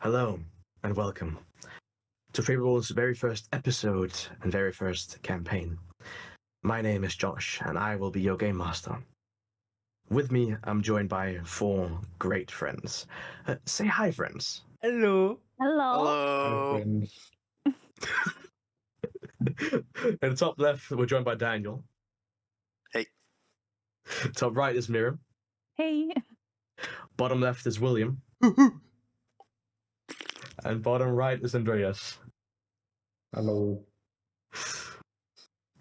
Hello, and welcome to Fablerole's very first episode and very first campaign. My name is Josh, and I will be your game master. With me, I'm joined by four great friends. Say hi, friends. Hello. Hello. Hi, friends. At the top left, we're joined by Daniel. Hey. Top right is Miriam. Hey. Bottom left is William. And bottom right is Andreas. Hello.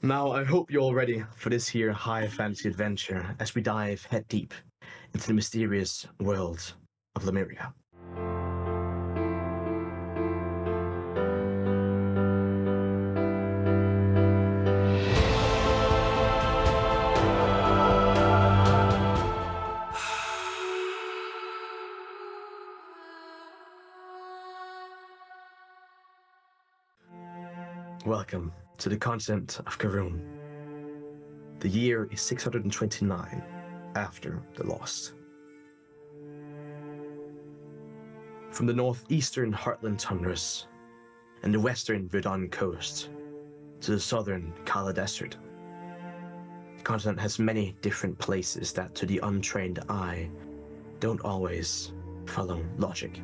Now, I hope you're all ready for this here high fantasy adventure as we dive head deep into the mysterious world of Lumeeria. Welcome to the continent of Koruk. The year is 629 after the Lost. From the northeastern heartland tundras and the western Verdun coast to the southern Kala Desert, the continent has many different places that to the untrained eye don't always follow logic.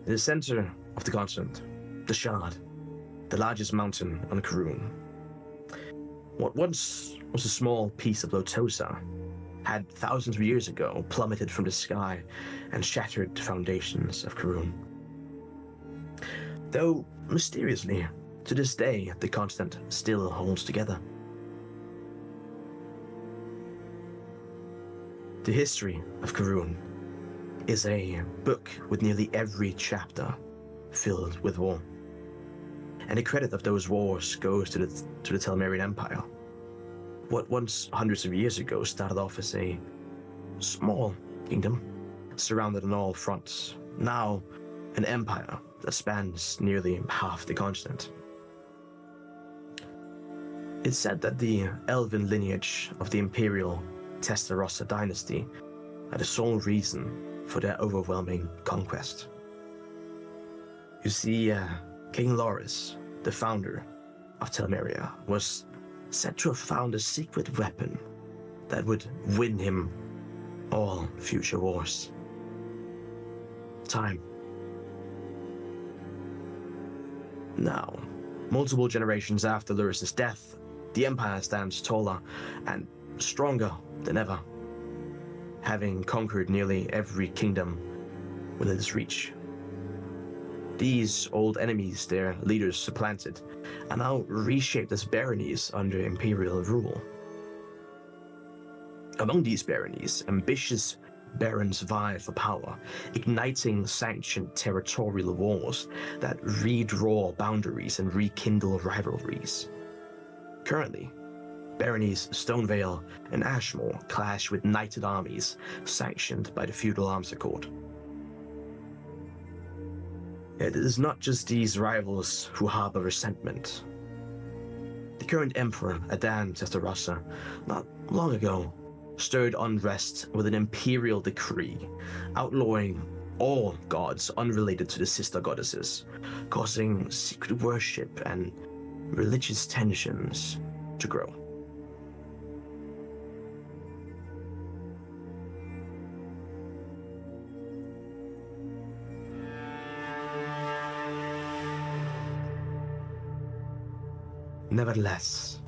In the center of the continent, the Shard, the largest mountain on Koruk. What once was a small piece of Lotosa had thousands of years ago plummeted from the sky and shattered the foundations of Koruk. Though, mysteriously, to this day, the continent still holds together. The history of Koruk is a book with nearly every chapter filled with war. And the credit of those wars goes to the Talmerian Empire. What once hundreds of years ago started off as a small kingdom, surrounded on all fronts, now an empire that spans nearly half the continent. It's said that the elven lineage of the imperial Testarossa dynasty are the sole reason for their overwhelming conquest. You see, King Loris, the founder of Talmeria, was said to have found a secret weapon that would win him all future wars. Time. Now, multiple generations after Loris's death, the Empire stands taller and stronger than ever, having conquered nearly every kingdom within its reach. These old enemies their leaders supplanted are now reshaped as baronies under imperial rule. Among these baronies, ambitious barons vie for power, igniting sanctioned territorial wars that redraw boundaries and rekindle rivalries. Currently, baronies Stonevale and Ashmore clash with knighted armies sanctioned by the Feudal Arms Accord. It is not just these rivals who harbor resentment. The current emperor, Adan Testarossa, not long ago, stirred unrest with an imperial decree, outlawing all gods unrelated to the sister goddesses, causing secret worship and religious tensions to grow. Nevertheless,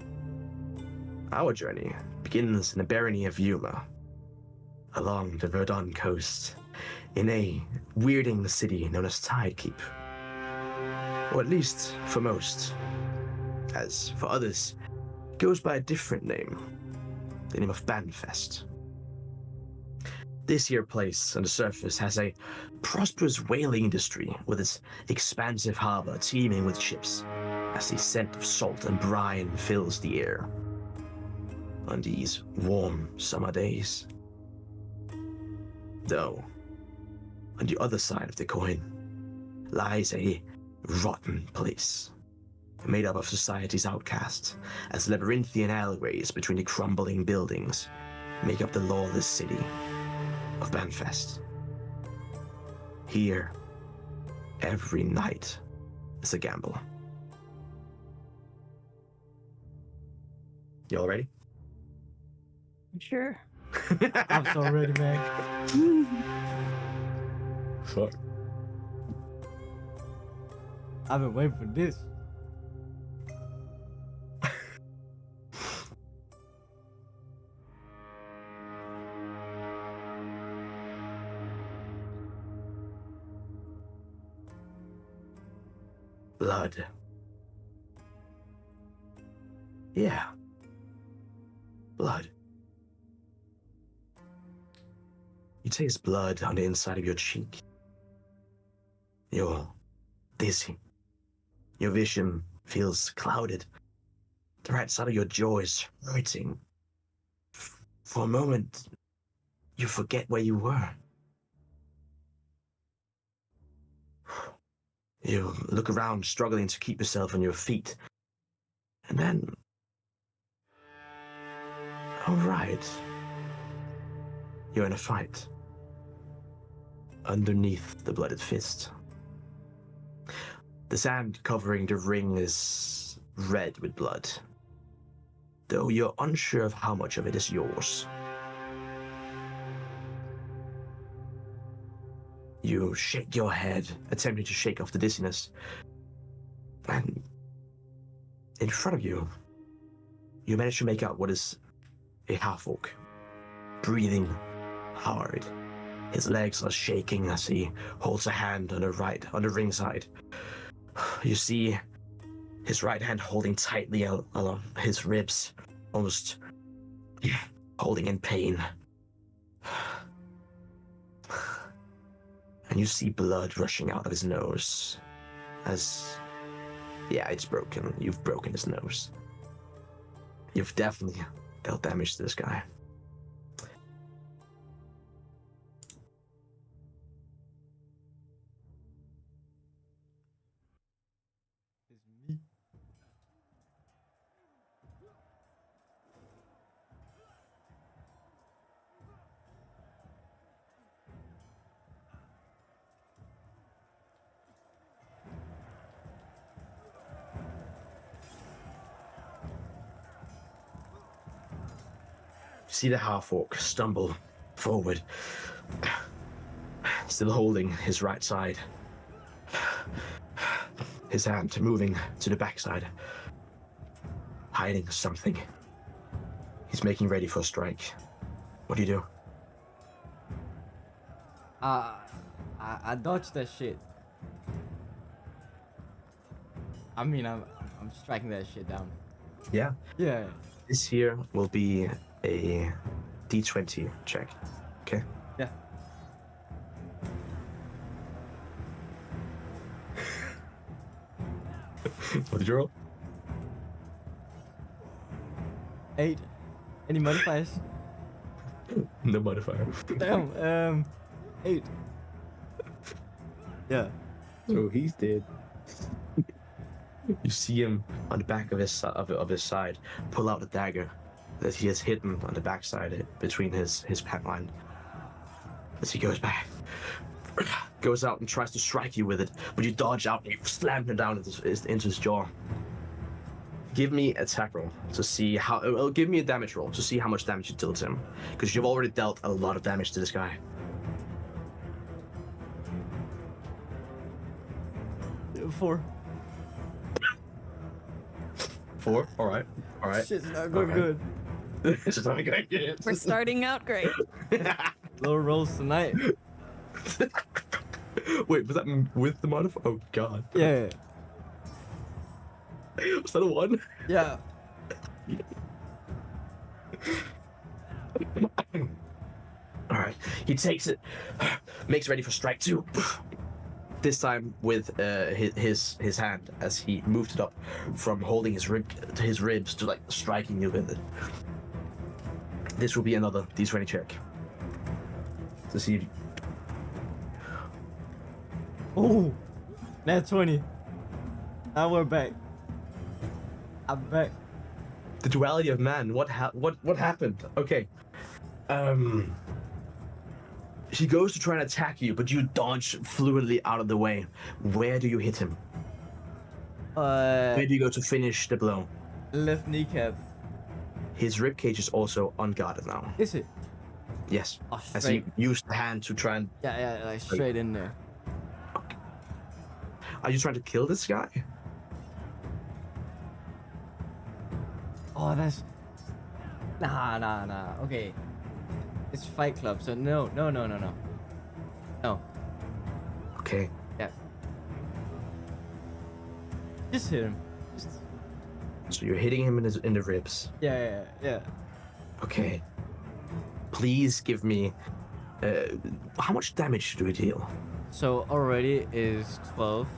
our journey begins in the barony of Yuma, along the Verdun coast, in a weirding city known as Tidekeep. Or at least for most, as for others, it goes by a different name, the name of Banfest. This here place on the surface has a prosperous whaling industry with its expansive harbor teeming with ships, as the scent of salt and brine fills the air on these warm summer days. Though, on the other side of the coin lies a rotten place, made up of society's outcasts, as labyrinthian alleyways between the crumbling buildings make up the lawless city of Banfest. Here, every night is a gamble. You all ready? Sure. I'm so ready, man. Fuck. I've been waiting for this. Blood. Yeah. Blood. You taste blood on the inside of your cheek. You're dizzy. Your vision feels clouded. The right side of your jaw is hurting. For a moment, you forget where you were. You look around, struggling to keep yourself on your feet. And then... all right. You're in a fight. Underneath the blooded fist. The sand covering the ring is red with blood, though you're unsure of how much of it is yours. You shake your head, attempting to shake off the dizziness, and in front of you, you manage to make out what is a half-orc, breathing hard. His legs are shaking as he holds a hand on the ring side. You see his right hand holding tightly along his ribs, almost holding in pain. And you see blood rushing out of his nose as... yeah, it's broken. You've broken his nose. You've definitely dealt damage to this guy. It's me. You see the half-orc stumble forward, still holding his right side. His hand moving to the backside, hiding something. He's making ready for a strike. What do you do? I dodged that shit. I mean, I'm striking that shit down. Yeah. Yeah. This here will be a D20 check. Okay. Yeah. What did you roll? 8. Any modifiers? No modifier. Damn. 8. Yeah. So he's dead. You see him on the back of his side pull out a dagger that he has hidden on the backside between his pant line. As he goes back, goes out and tries to strike you with it, but you dodge out and you slam him down into his jaw. Give me a attack roll to see how. Give me a damage roll to see how much damage you deal to him, because you've already dealt a lot of damage to this guy. 4. 4. All right. Shit's not going Okay. good. It's just not good. We're starting out great. Low rolls tonight. Wait, was that with the modifier? Oh god. Yeah. Was that a 1? Yeah. All right. He takes it, makes ready for strike 2. This time with his hand as he moved it up from holding his ribs to like striking you with it. This will be another D20 check to see if Oh, nat 20. Now we're back. I'm back. the duality of man. What happened? Okay. He goes to try and attack you, but you dodge fluidly out of the way. Where do you hit him? Where do you go to finish the blow? Left kneecap. His ribcage is also unguarded now. Is it? Yes. Oh, As straight. you use the hand to try and... Yeah, like straight in there. Okay. Are you trying to kill this guy? Oh, that's... Nah. Okay. It's Fight Club, so no. No. Okay. Yeah. Just hit him. Just... So you're hitting him in the ribs. Yeah. Okay. Please give me... how much damage do we deal? So already is 12,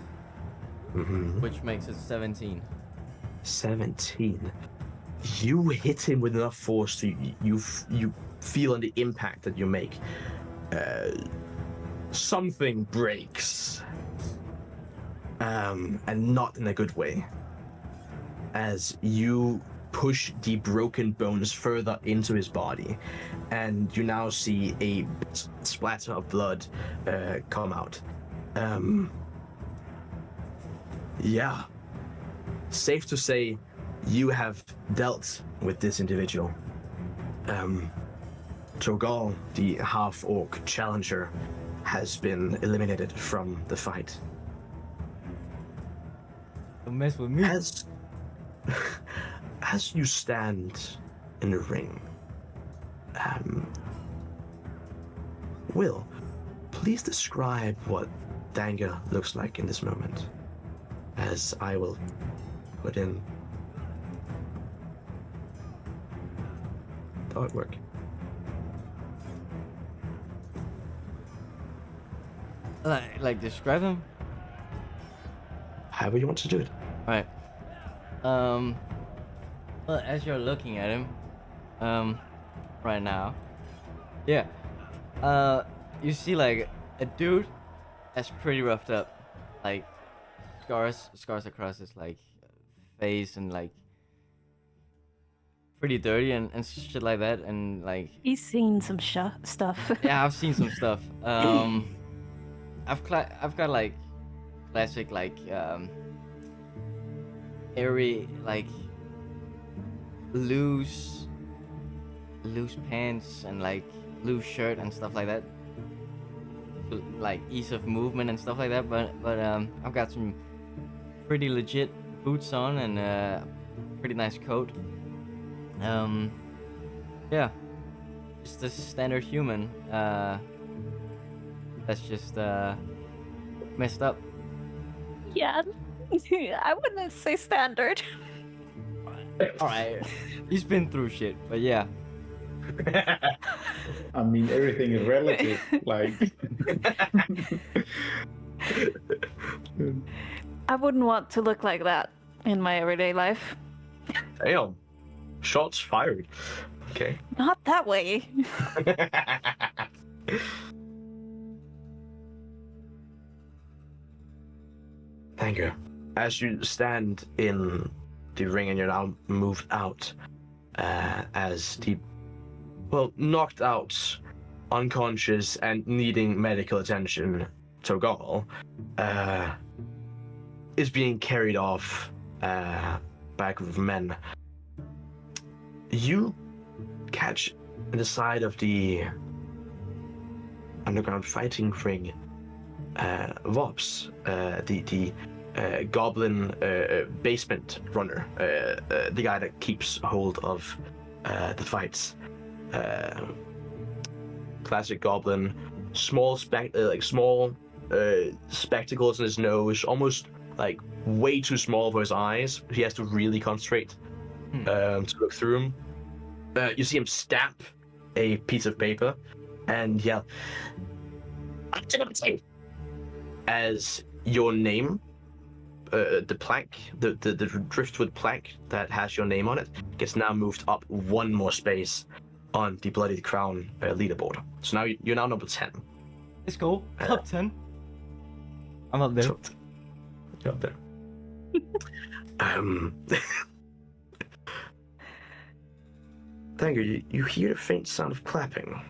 Mm-hmm. which makes it 17. 17. You hit him with enough force to you feel on the impact that you make. Something breaks. And not in a good way. As you push the broken bones further into his body, and you now see a splatter of blood come out. Yeah. Safe to say, you have dealt with this individual. Torgal, the half-orc challenger, has been eliminated from the fight. Don't mess with me. As you stand in the ring, Will, please describe what Dangur looks like in this moment, as I will put in the artwork. Like describe him? However you want to do it. Right. Well, as you're looking at him, right now, yeah, you see like a dude that's pretty roughed up, like scars across his like face and like pretty dirty and shit like that, and like He's seen some stuff. yeah, I've seen some stuff. I've got like classic like airy like loose pants and like loose shirt and stuff like that, like ease of movement and stuff like that, but I've got some pretty legit boots on and pretty nice coat. Yeah, just a standard human that's just messed up. Yeah, I wouldn't say standard. All right, he's been through shit, but yeah. I mean, everything is relative. Like, I wouldn't want to look like that in my everyday life. Damn. Shots fired. Okay. Not that way. Thank you. As you stand in the ring and you're now moved out, as the, knocked out, unconscious, and needing medical attention, Torgal, is being carried off by a group of men. You catch in the side of the underground fighting ring, Vops, the goblin basement runner, the guy that keeps hold of the fights. Classic goblin, small spectacles in his nose, almost like way too small for his eyes. He has to really concentrate to look through him. You see him stamp a piece of paper and yell, as your name, the plank, the driftwood plank that has your name on it, gets now moved up one more space on the Bloodied Crown leaderboard. So now you're now number 10. Let's go. Top 10. I'm up there. You're up there. Dangur, you hear a faint sound of clapping.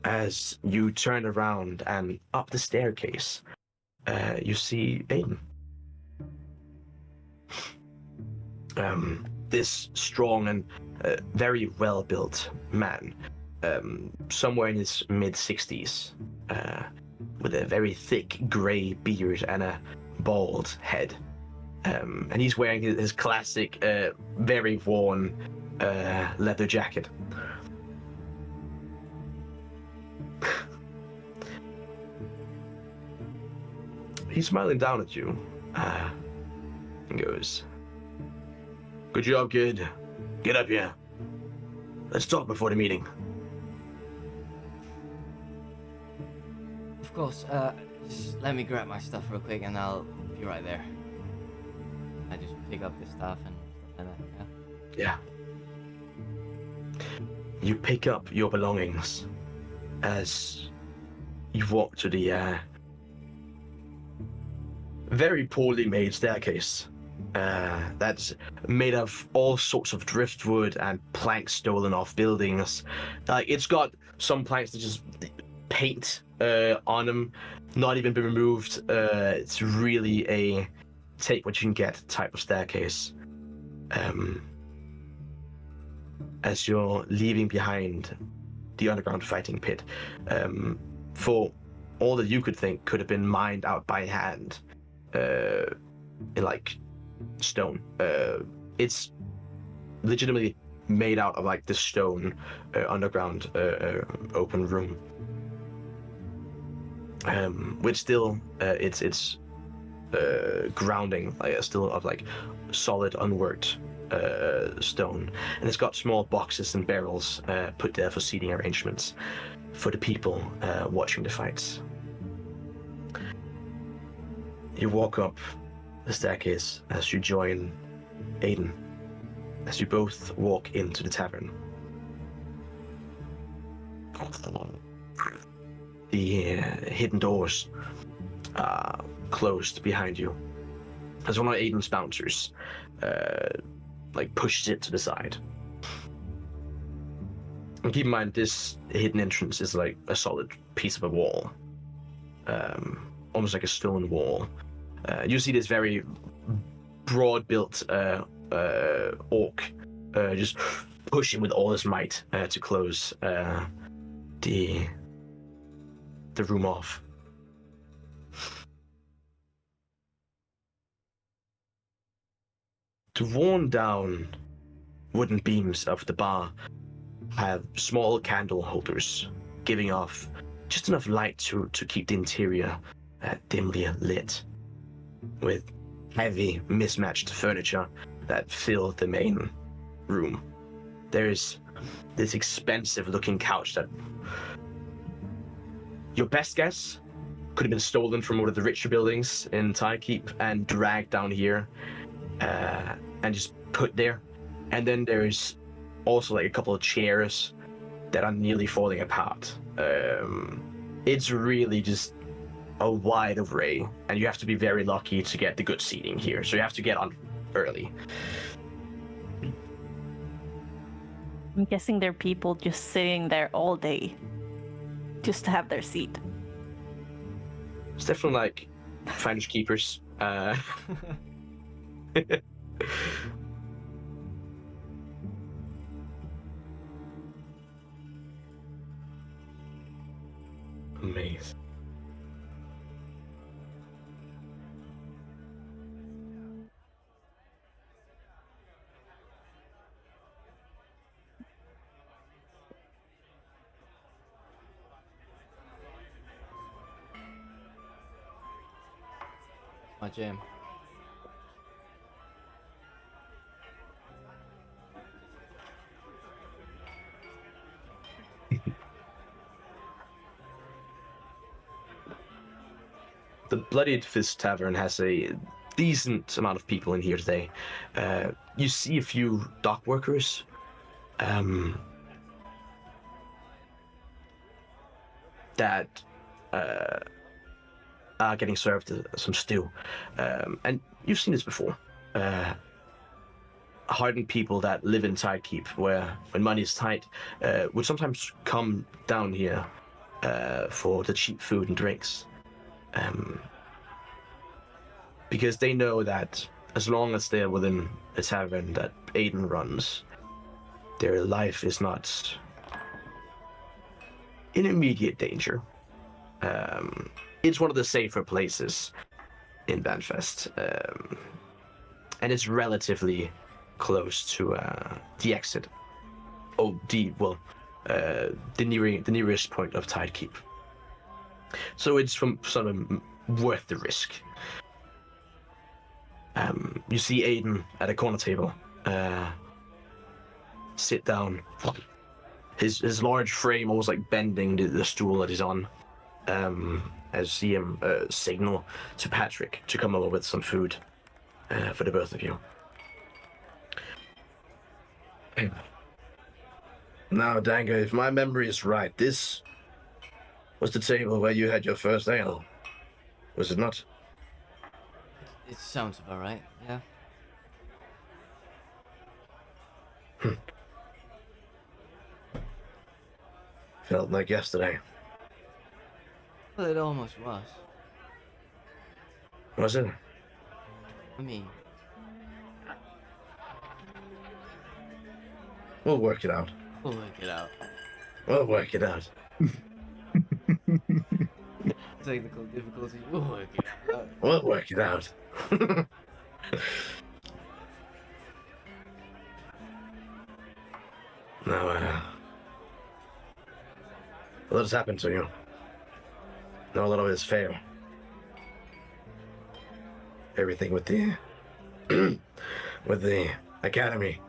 As you turn around and up the staircase, you see Aiden. This strong and very well-built man, somewhere in his mid-60s, with a very thick grey beard and a bald head. And he's wearing his classic, very worn leather jacket. He's smiling down at you and goes, "Good job, kid. Get up here. Let's talk before the meeting." Of course, just let me grab my stuff real quick and I'll be right there. I just pick up the stuff and stuff like that, Yeah. You pick up your belongings as you walk to the very poorly made staircase that's made of all sorts of driftwood and planks stolen off buildings. It's got some planks that just paint on them, not even been removed. It's really a take what you can get type of staircase. As you're leaving behind the underground fighting pit, for all that you could think could have been mined out by hand, in like stone. It's legitimately made out of like the stone underground open room. Which still it's grounding, still of like solid unworked stone, and it's got small boxes and barrels put there for seating arrangements for the people watching the fights. You walk up the staircase as you join Aiden, as you both walk into the tavern. The hidden doors are closed behind you as one of Aiden's bouncers pushes it to the side. And keep in mind, this hidden entrance is like a solid piece of a wall, almost like a stone wall. You see this very broad-built orc just pushing with all his might to close the room off. The worn-down wooden beams of the bar have small candle holders, giving off just enough light to keep the interior dimly lit, with heavy, mismatched furniture that fill the main room. There's this expensive-looking couch that, your best guess, could have been stolen from one of the richer buildings in Tykeep and dragged down here and just put there. And then there's also like a couple of chairs that are nearly falling apart. It's really just a wide array, and you have to be very lucky to get the good seating here, so you have to get on early. I'm guessing there are people just sitting there all day just to have their seat. It's definitely like finders keepers. Amazing. My jam. The Bloodied Fist Tavern has a decent amount of people in here today. You see a few dock workers. That are getting served some stew. And you've seen this before. Hardened people that live in Tykeep, where when money is tight, would sometimes come down here for the cheap food and drinks. Because they know that as long as they're within the tavern that Aiden runs, their life is not in immediate danger. It's one of the safer places in Banfest, and it's relatively close to the exit. The nearest point of Tidekeep. So it's sort of worth the risk. You see Aiden at a corner table, sit down, his large frame almost like bending the stool that he's on, as you see him signal to Patrick to come over with some food for the both of you. Now, Dangur, if my memory is right, this was the table where you had your first ale, was it not? It sounds about right, yeah. Felt like yesterday. Well, it almost was. Was it? I mean, We'll work it out. we'll work it out. We'll work it out. Technical difficulties, we'll work it out. We'll work it out. Now, a lot has happened to you. Now a lot of it is fair. Everything with the with the academy.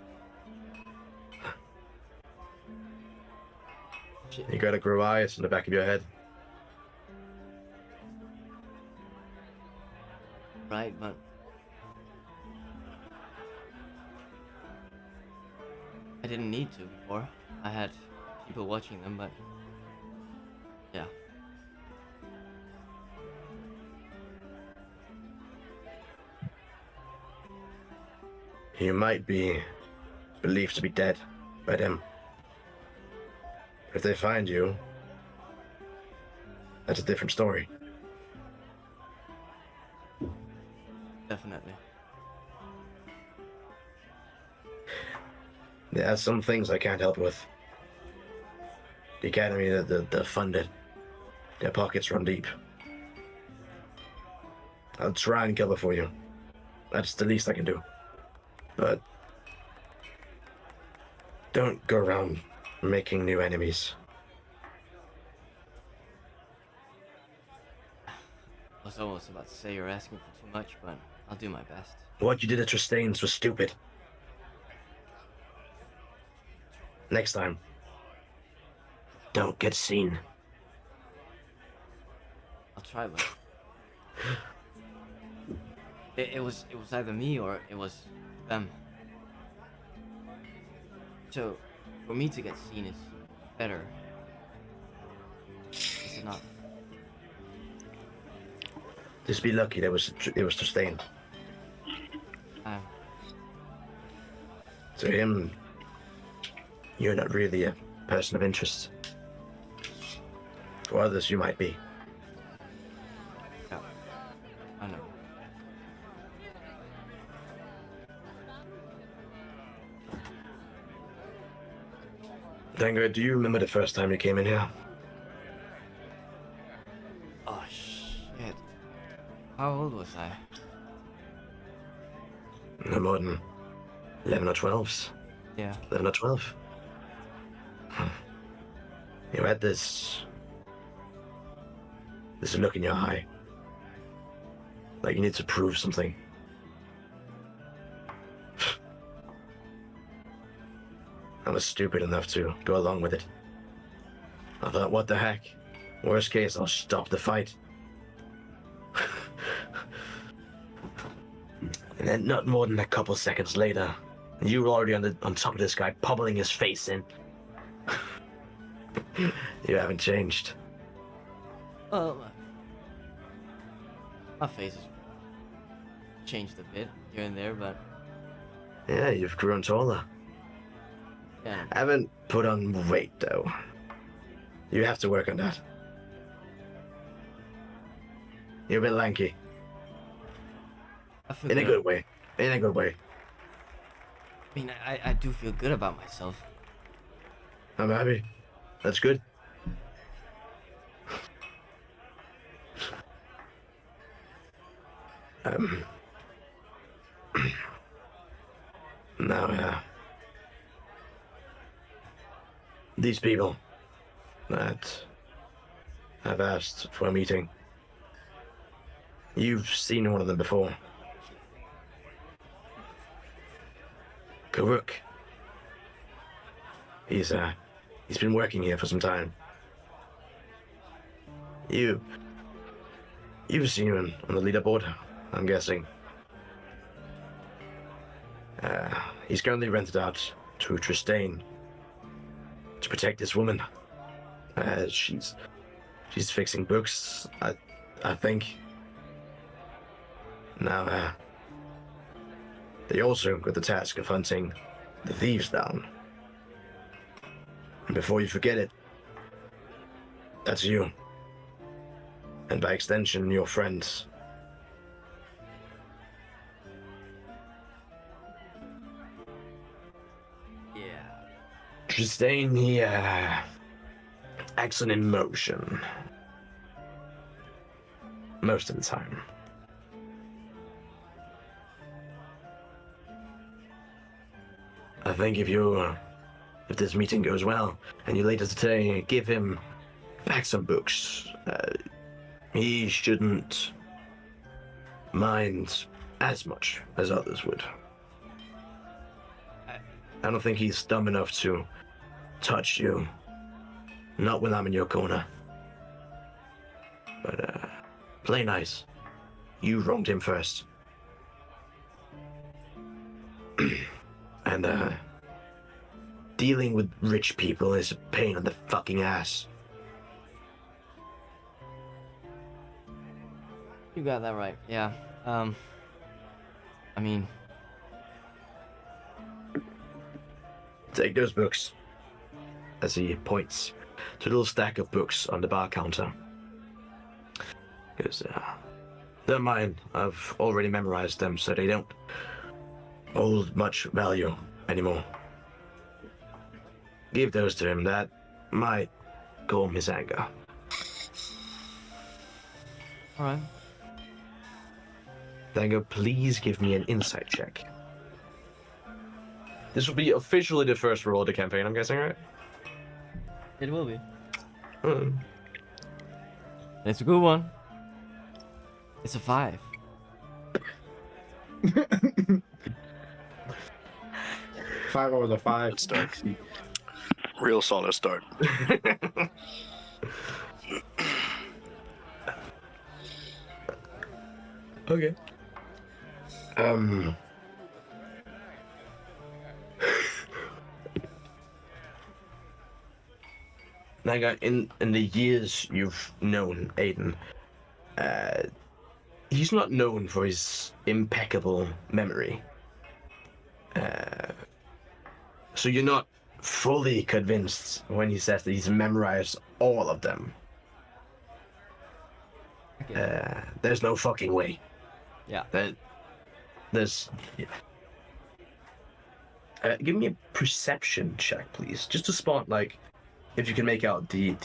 Shit. You got a grow eyes in the back of your head. Right, but I didn't need to before. I had people watching them, but yeah. You might be believed to be dead by them. If they find you, that's a different story. Definitely. There are some things I can't help with. The academy, they're funded. Their pockets run deep. I'll try and cover for you. That's the least I can do. But don't go around making new enemies. I was almost about to say you're asking for too much, but I'll do my best. What you did at Tristane's was stupid. Next time, don't get seen. I'll try, but it was either me or it was them. So for me to get seen is better. Is it not? Just be lucky it was Tristane. To him, you're not really a person of interest. For others, you might be. Yeah, I know. Dangur, do you remember the first time you came in here? Oh shit. How old was I? No more than 11 or 12s. Yeah. 11 or 12. You had this look in your eye. Like you need to prove something. I was stupid enough to go along with it. I thought, what the heck? Worst case, I'll stop the fight. And then not more than a couple seconds later, you were already on top of this guy, pummeling his face in. You haven't changed. Well, my face has changed a bit here and there, but Yeah, you've grown taller. yeah. I haven't put on weight, though. You have to work on that. You're a bit lanky. I feel In a good. good way. In a good way. I mean, I do feel good about myself. I'm happy. That's good. Um. Now, these people that have asked for a meeting. You've seen one of them before. Koruk. He's been working here for some time. You've seen him on the leaderboard, I'm guessing. He's currently rented out to Tristane to protect this woman. She's fixing books, I think. Now, they also got the task of hunting the thieves down. And before you forget it, that's you. And by extension, your friends. Yeah. Tristane, he acts on emotion. Most of the time. I think if this meeting goes well, and you later today give him back some books, he shouldn't mind as much as others would. I don't think he's dumb enough to touch you. Not when I'm in your corner. But, play nice. You wronged him first. And, dealing with rich people is a pain in the fucking ass. You got that right. Yeah. I mean, Take those books. As he points to a little stack of books on the bar counter. Because, they're mine. I've already memorized them, so they don't hold much value anymore. Give those to him. That might calm his anger. all right. Dangur, please give me an insight check. This will be officially the first roll of the campaign, I'm guessing, right? It will be. Hmm. It's a good one. It's a 5. 5 over the 5. Good start. Real solid start. Okay. Naga, in the years you've known Aiden, he's not known for his impeccable memory. So you're not fully convinced when he says that he's memorized all of them. Okay. There's no fucking way. Yeah. There's. Give me a perception check, please, just to spot like if you can make out the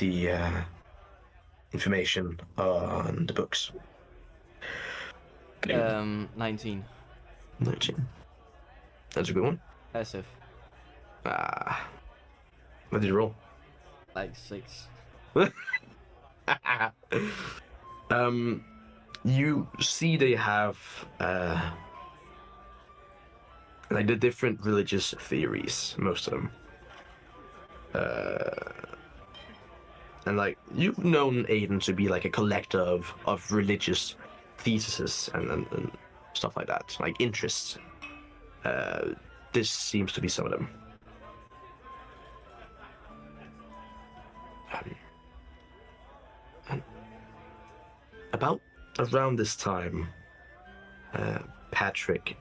information on the books. 19. 19. That's a good one. Passive. What did you roll? Like 6. You see they have like the different religious theories, most of them. And like you've known Aiden to be like a collector of religious theses and stuff like that, like interests. This seems to be some of them. And about around this time, Patrick,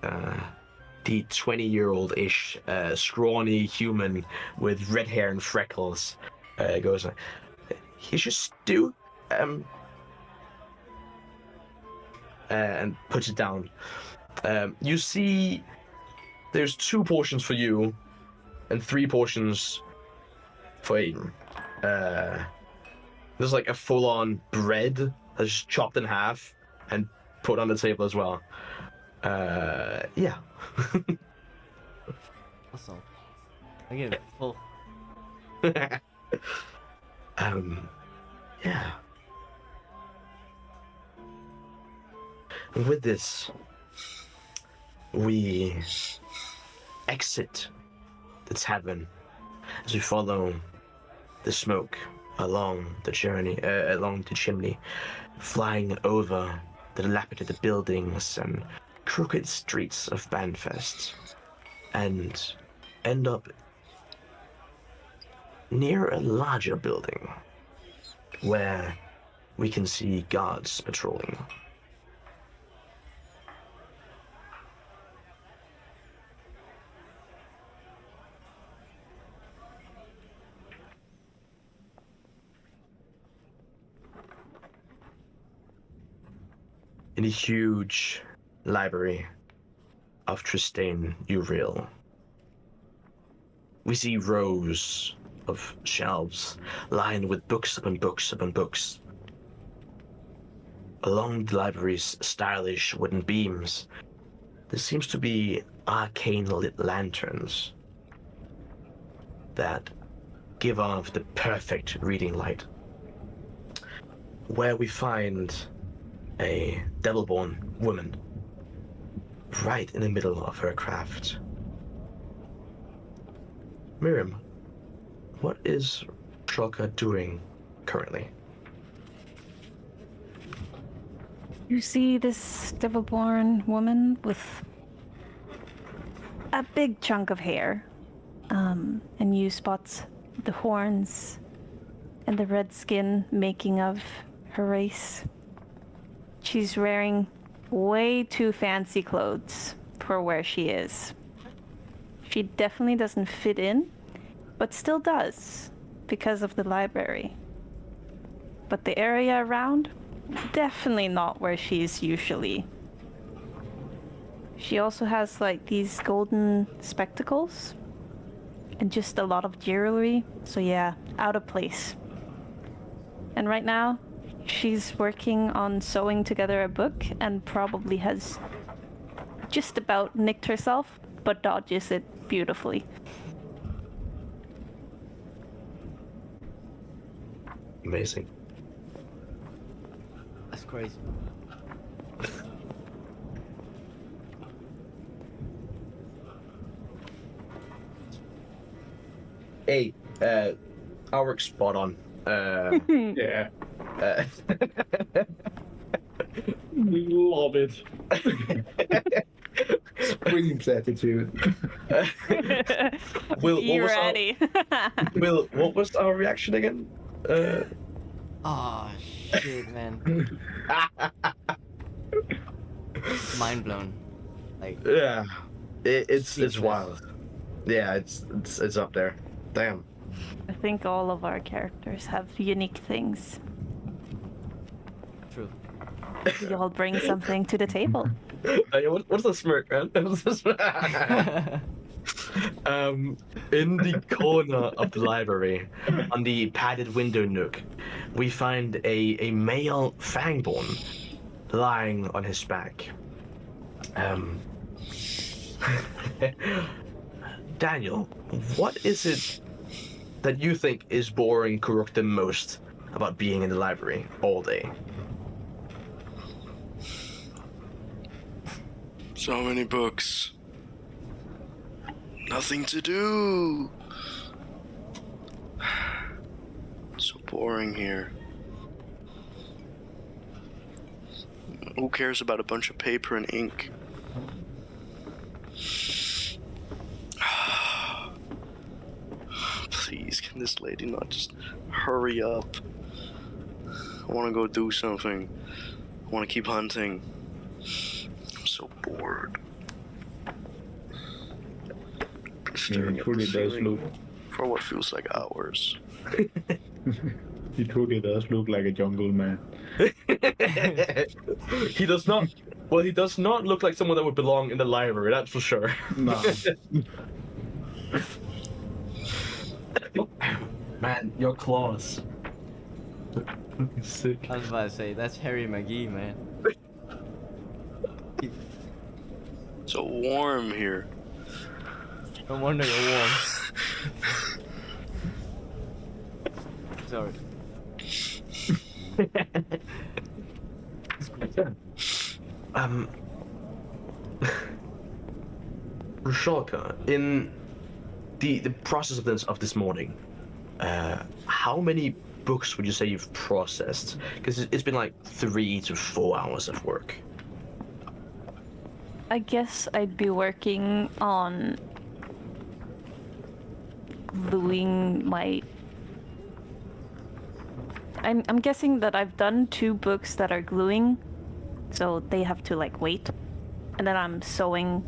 the 20-year-old-ish, scrawny human with red hair and freckles, goes, "Here's your stew. and puts it down. You see there's 2 portions for you and 3 portions for Aiden. There's like a full-on bread that's chopped in half and put on the table as well. Yeah. Awesome. I get it full. Yeah. With this, we exit the tavern as we follow the smoke along the journey, along the chimney, flying over the dilapidated buildings and crooked streets of Banfest, and end up near a larger building where we can see guards patrolling. In the huge library of Tristane Uriel, we see rows of shelves lined with books upon books upon books. Along the library's stylish wooden beams, there seems to be arcane-lit lanterns that give off the perfect reading light, where we find a devil-born woman right in the middle of her craft. Miriam, what is Troka doing currently? You see this devil-born woman with a big chunk of hair, and you spot the horns and the red skin making of her race. She's wearing way too fancy clothes for where she is. She definitely doesn't fit in, but still does because of the library. But the area around, definitely not where she's usually. She also has like these golden spectacles and just a lot of jewelry. So yeah, out of place. And right now, she's working on sewing together a book and probably has just about nicked herself, but dodges it beautifully. Amazing. That's crazy. Hey, our work's spot on. Yeah. We love it. Screams attitude. Will, You ready? Will, what was our reaction again? Oh shit, man. Mind blown. Like Yeah, it's Speechless. wild. Yeah, it's up there. Damn. I think all of our characters have unique things. true. We all bring something to the table. What's the smirk, man? What's the smirk? In the corner of the library, on the padded window nook, we find a male fangborn lying on his back. Daniel, what is it that you think is boring Koruk the most about being in the library all day? So many books. Nothing to do. So boring here. Who cares about a bunch of paper and ink? Please, can this lady not just hurry up? I want to go do something. I want to keep hunting. I'm so bored. Staring He at truly the does ceiling look. for what feels like hours. He truly does look like a jungle man. He does not Well, he does not look like someone that would belong in the library, that's for sure. No. Man, your claws. Fucking sick. I was about to say, that's Harry McGee, man. So warm here. No wonder you're warm. Sorry. Rashalka, in the process of this morning, how many books would you say you've processed? Because it's been like 3 to 4 hours of work. I guess I'd be working on gluing my. I'm guessing that I've done 2 books that are gluing, so they have to like wait, and then I'm sewing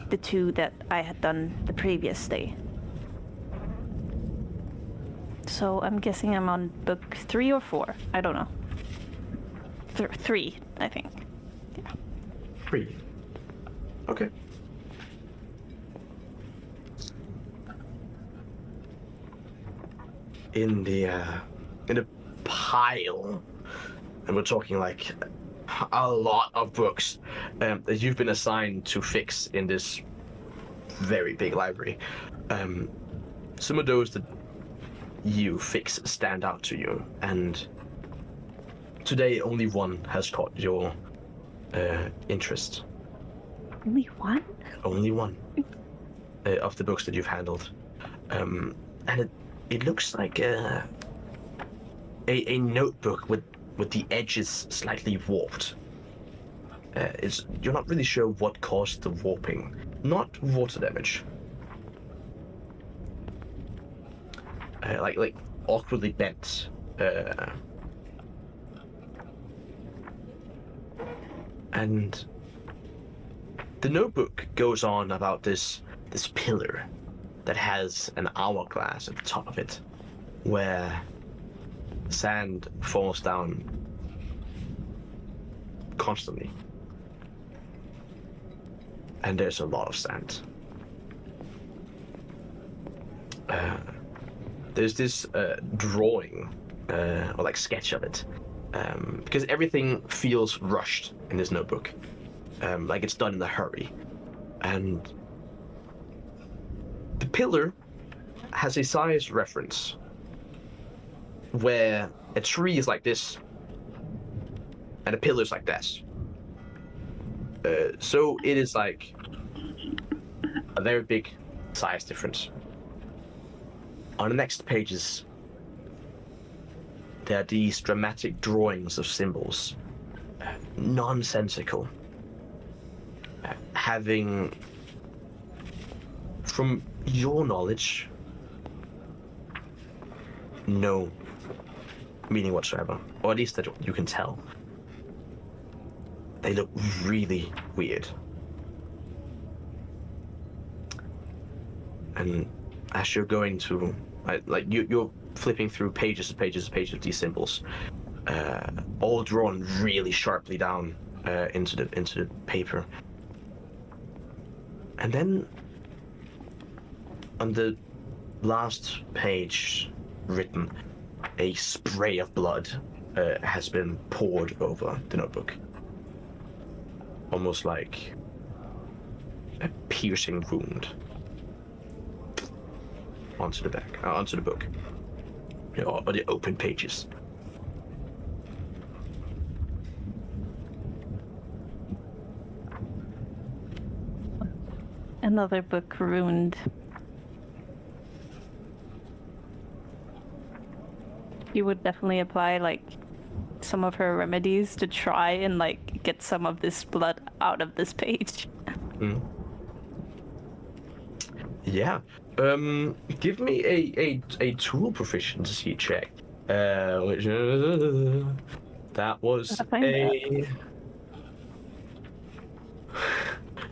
the 2 that I had done the previous day. So I'm guessing I'm on book 3 or 4. I don't know. 3, I think. Yeah. 3. Okay. In the pile, and we're talking like a lot of books that you've been assigned to fix in this very big library. Some of those that you fix stand out to you, and today only one has caught your interest. Only one? Only one of the books that you've handled, and it looks like a notebook with the edges slightly warped. You're not really sure what caused the warping. Not water damage. Like awkwardly bent. And the notebook goes on about this pillar that has an hourglass at the top of it, where sand falls down constantly. And there's a lot of sand. There's this drawing, or like sketch of it, because everything feels rushed in this notebook, like it's done in a hurry. And the pillar has a size reference where a tree is like this and a pillar is like this. So it is like a very big size difference. On the next pages, there are these dramatic drawings of symbols, nonsensical, having, from your knowledge, no meaning whatsoever, or at least that you can tell. They look really weird. And as you're going to, you're flipping through pages and pages and pages of these symbols, all drawn really sharply down into the paper. And then on the last page written, a spray of blood has been poured over the notebook. Almost like a piercing wound onto the book, or the open pages. Another book ruined. You would definitely apply like some of her remedies to try and like get some of this blood out of this page. Mm. Yeah. Give me a tool proficiency check. Which that was a.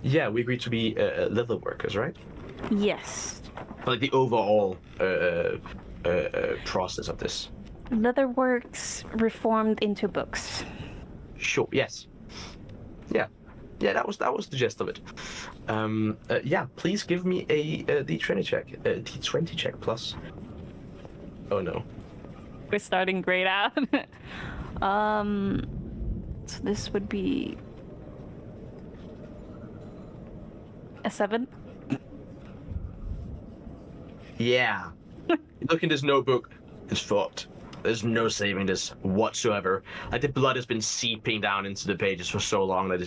Yeah, we agreed to be leather workers, right? Yes. Like the overall process of this. Leatherworks reformed into books. Sure. Yes. Yeah, that was the gist of it. Yeah, please give me a D20 check. D20 check plus. Oh no. We're starting great out. So this would be a 7. Yeah. Look in this notebook. It's fucked. There's no saving this whatsoever. Like the blood has been seeping down into the pages for so long that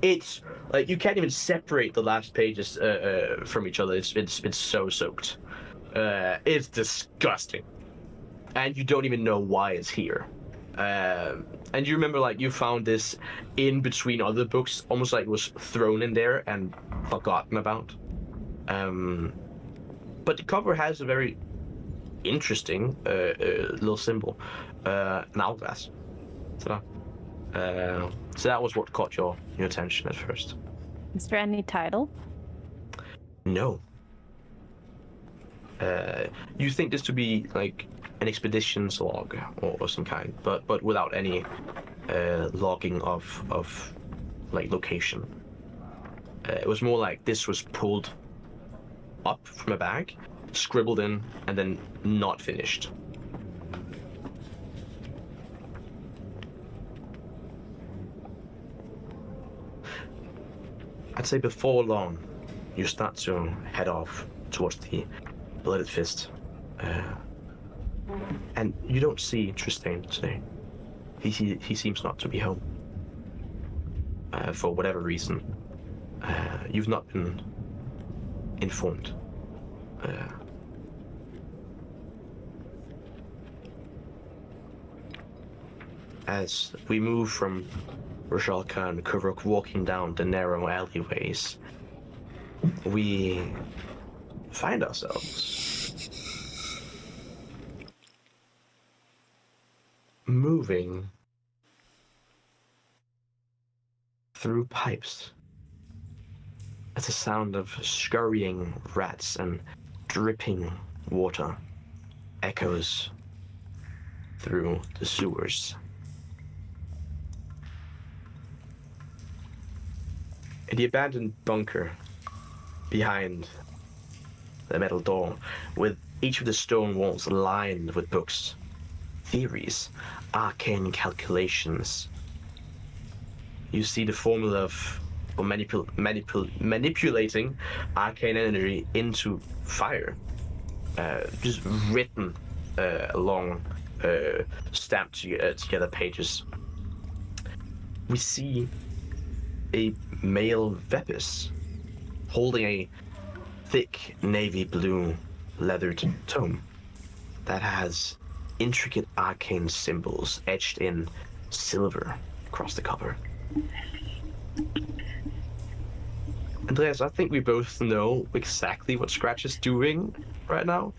it's like you can't even separate the last pages from each other. It's been so soaked. It's disgusting, and you don't even know why it's here. And you remember, like, you found this in between other books, almost like it was thrown in there and forgotten about. But the cover has a very interesting little symbol, an hourglass. So that was what caught your attention at first. Is there any title? No. You think this to be like an expeditions log or some kind, but without any logging of like location. It was more like this was pulled up from a bag, scribbled in, and then not finished. I'd say before long, you start to head off towards the Blooded Fist. And you don't see Tristane today. He seems not to be home. For whatever reason. You've not been informed. As we move from Rashalka and Koruk walking down the narrow alleyways, we find ourselves moving through pipes as the sound of scurrying rats and dripping water echoes through the sewers. In the abandoned bunker behind the metal door, with each of the stone walls lined with books, theories, arcane calculations, you see the formula for manipulating arcane energy into fire, just written along stamped together pages. We see a male Vepis holding a thick navy blue leathered tome that has intricate arcane symbols etched in silver across the cover. Andreas, I think we both know exactly what Scratch is doing right now,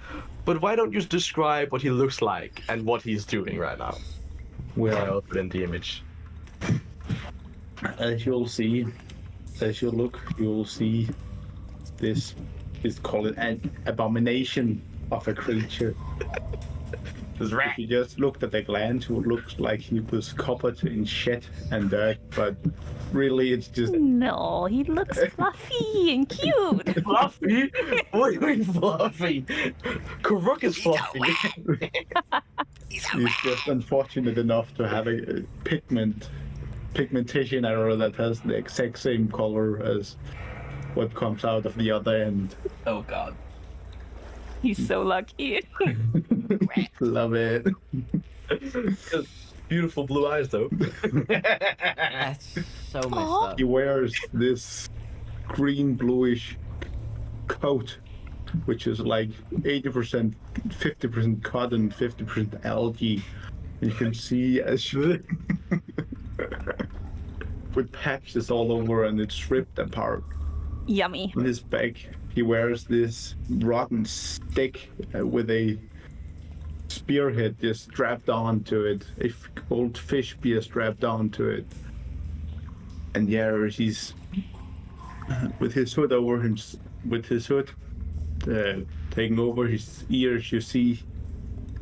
but why don't you describe what he looks like and what he's doing right now? Well, I'll put in the image. as you'll see, as you look, you'll see this is called an abomination of a creature. This rat. If you just looked at the glance, it looks like he was covered in shit and dirt, but really it's just No, he looks fluffy and cute. Fluffy? What do you mean fluffy? Koruk is fluffy. he's just unfortunate enough to have a pigmentation error that has the exact same color as what comes out of the other end. Oh god. He's so lucky. Love it. Beautiful blue eyes, though. That's so messed up. He wears this green bluish coat, which is like 80%, 50% cotton, 50% algae. You can see as with patches all over, and it's ripped apart. Yummy. On his back, he wears this rotten stick with a spearhead just strapped onto it, a old fish spear strapped onto it. And yeah, he's with his hood over him, taking over his ears. You see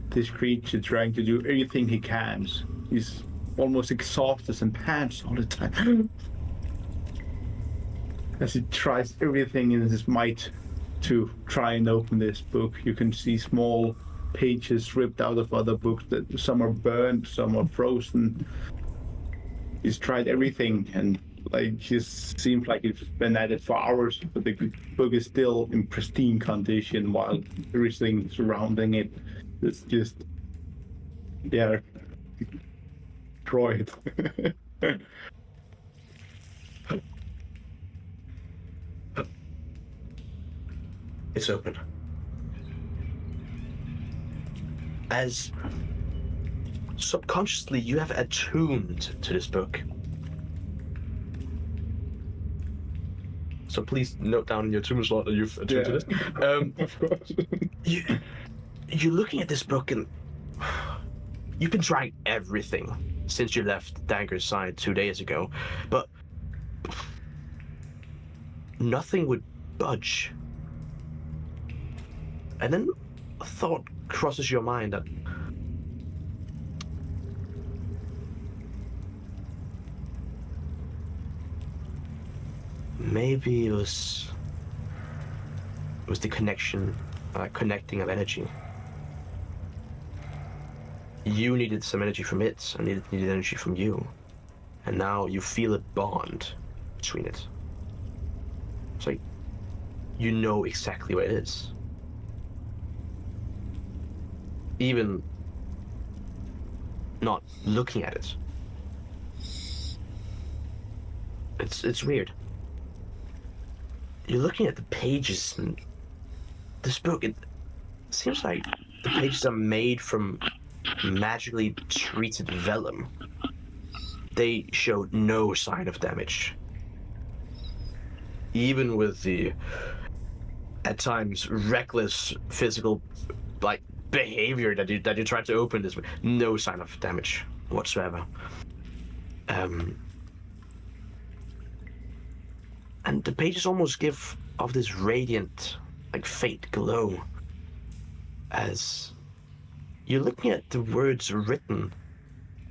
this creature trying to do everything he can. He's almost exhausted and pants all the time. as he tries everything in his might to try and open this book. You can see small pages ripped out of other books. That some are burned, some are frozen. He's tried everything, and like he seems like he's been at it for hours, but the book is still in pristine condition, while everything surrounding it is just, yeah, destroyed. It's open. As subconsciously you have attuned to this book. So please note down in your attunement slot that you've attuned to this. Of course. You're looking at this book and you've been trying everything since you left Dangur's side 2 days ago, but nothing would budge. And then a thought crosses your mind that maybe it was the connection, connecting of energy. You needed some energy from it, and it needed energy from you. And now you feel a bond between it. It's like, you know exactly what it is. Even not looking at it. It's weird. You're looking at the pages, and this book, it seems like the pages are made from magically treated vellum. They show no sign of damage. Even with the, at times, reckless physical, like, behavior that you tried to open this with, no sign of damage whatsoever. And the pages almost give off this radiant, like, faint glow as you're looking at the words written,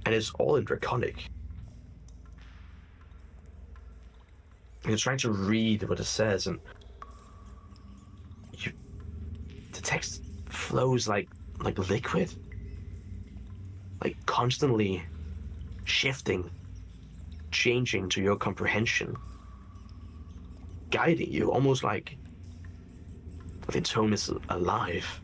and it's all in Draconic. You're trying to read what it says, and the text flows like liquid, like constantly shifting, changing to your comprehension, guiding you, almost like the tome is alive.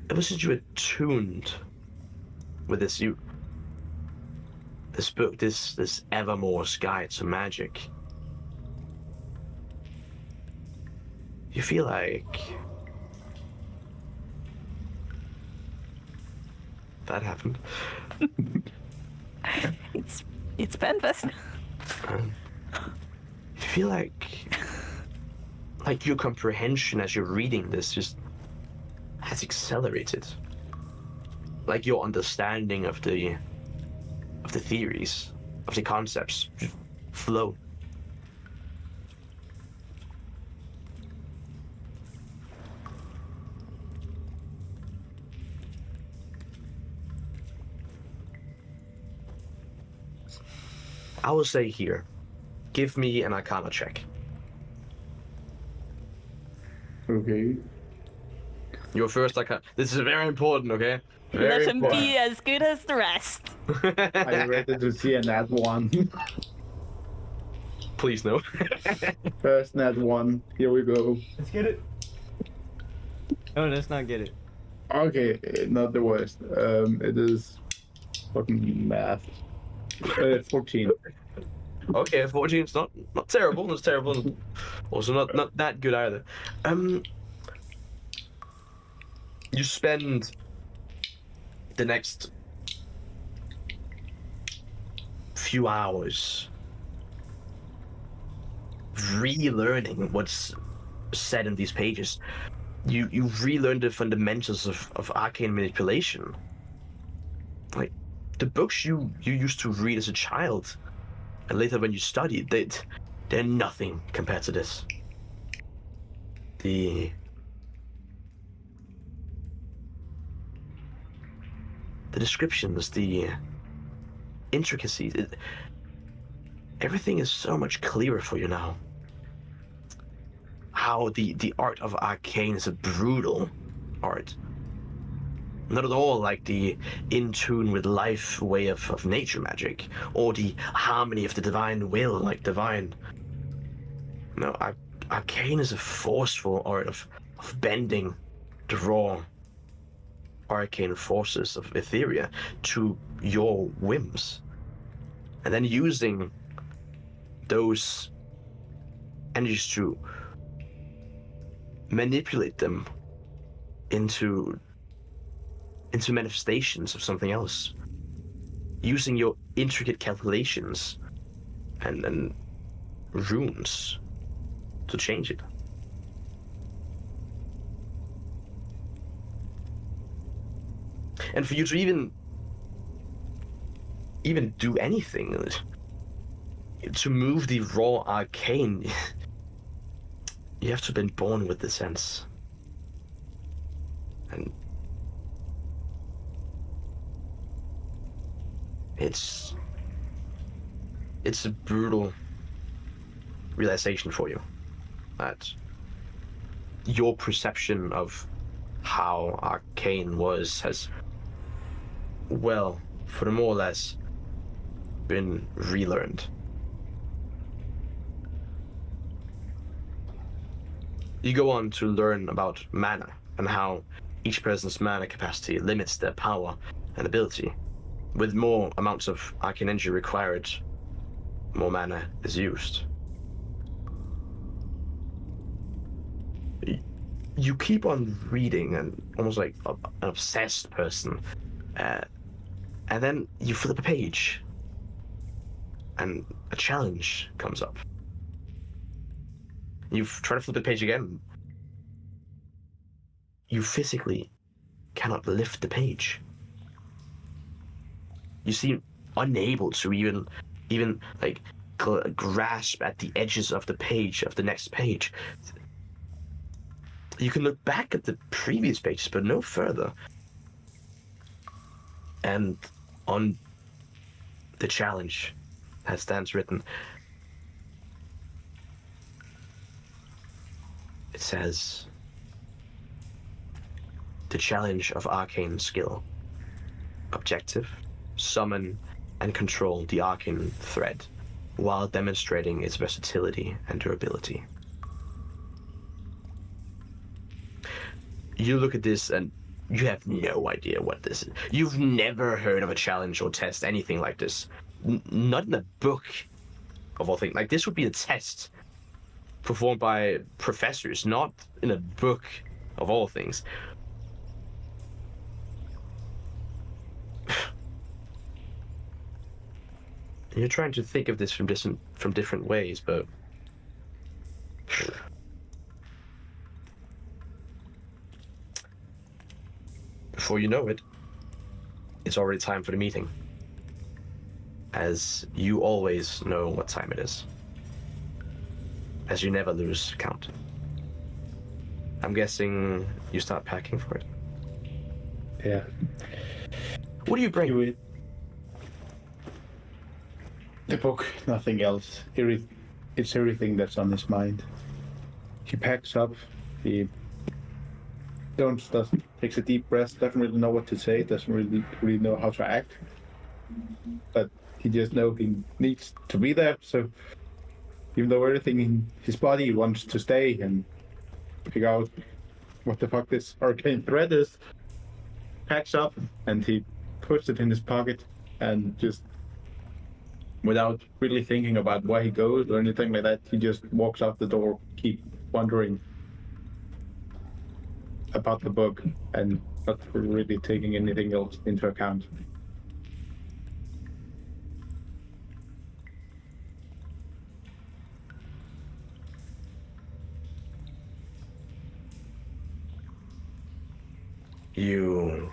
Ever since you were attuned with this book, this Evermore's Guide to Magic, you feel like that happened. It's Penfest. You feel like your comprehension as you're reading this just has accelerated. Like your understanding of the theories, of the concepts, flow. I will say here, give me an Arcana check. Okay. Your first Arcana. This is very important, okay? Very Let him important. be as good as the rest. Are you ready to see a nat 1? Please no. First nat 1. Here we go. Let's get it. No, let's not get it. Okay, not the worst. It is fucking math. 14. Okay, 14. It's not terrible. It's terrible. Also not that good either. You spend the next few hours relearning what's said in these pages. You relearn the fundamentals of arcane manipulation. Like the books you used to read as a child, and later when you studied, they're nothing compared to this. the descriptions, the intricacies, everything is so much clearer for you now. How the art of arcane is a brutal art. Not at all like the in tune with life way of nature magic, or the harmony of the divine will like divine. No, arcane is a forceful art of bending the raw arcane forces of Etheria to your whims, and then using those energies to manipulate them into manifestations of something else, using your intricate calculations and runes to change it. And for you to even do anything, to move the raw arcane, you have to have been born with the sense. And it's a brutal realization for you that your perception of how arcane has, well, for the more or less, been relearned. You go on to learn about mana and how each person's mana capacity limits their power and ability. With more amounts of arcane energy required, more mana is used. You keep on reading, and almost like an obsessed person, and then you flip a page, and a challenge comes up. You try to flip the page again. You physically cannot lift the page. You seem unable to even like grasp at the edges of the page, of the next page. You can look back at the previous pages, but no further. And on the challenge, as stands written, it says, the challenge of arcane skill. Objective, summon and control the arcane thread while demonstrating its versatility and durability. You look at this and you have no idea what this is. You've never heard of a challenge or test, anything like this. Not in a book, of all things. Like, this would be a test performed by professors, not in a book, of all things. You're trying to think of this from different ways, but before you know it, it's already time for the meeting. As you always know what time it is. As you never lose count. I'm guessing you start packing for it. Yeah. What do you bring? Do it. The book, nothing else. It's everything that's on his mind. He packs up. He takes a deep breath. Doesn't really know what to say. Doesn't really know how to act. But he just knows he needs to be there. So even though everything in his body wants to stay and figure out what the fuck this arcane thread is, packs up and he puts it in his pocket and just, without really thinking about where he goes or anything like that, he just walks out the door, keep wondering about the book and not really taking anything else into account. You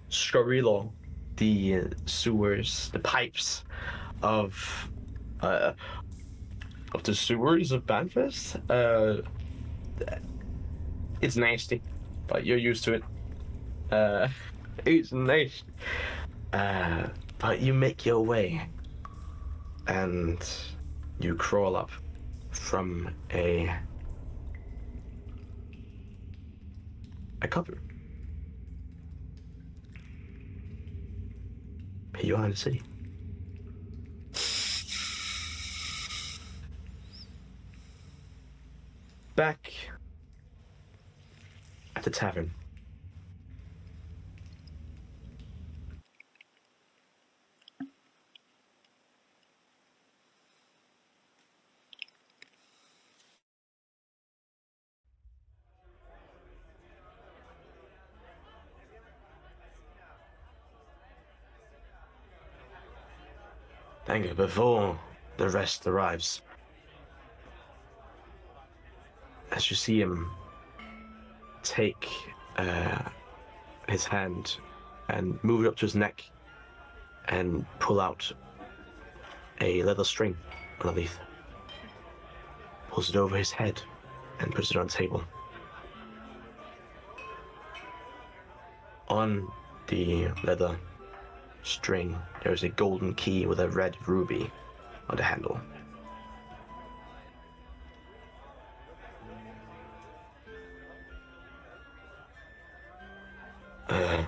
scurry along the sewers, the pipes of the sewers of Banfest. It's nasty, but you're used to it. It's nice. But you make your way, and you crawl up from a cover. Here you are in the city. Back at the tavern. Thank you. Before the rest arrives, as you see him take his hand and move it up to his neck and pull out a leather string underneath, pulls it over his head and puts it on the table. On the leather string, there is a golden key with a red ruby on the handle. The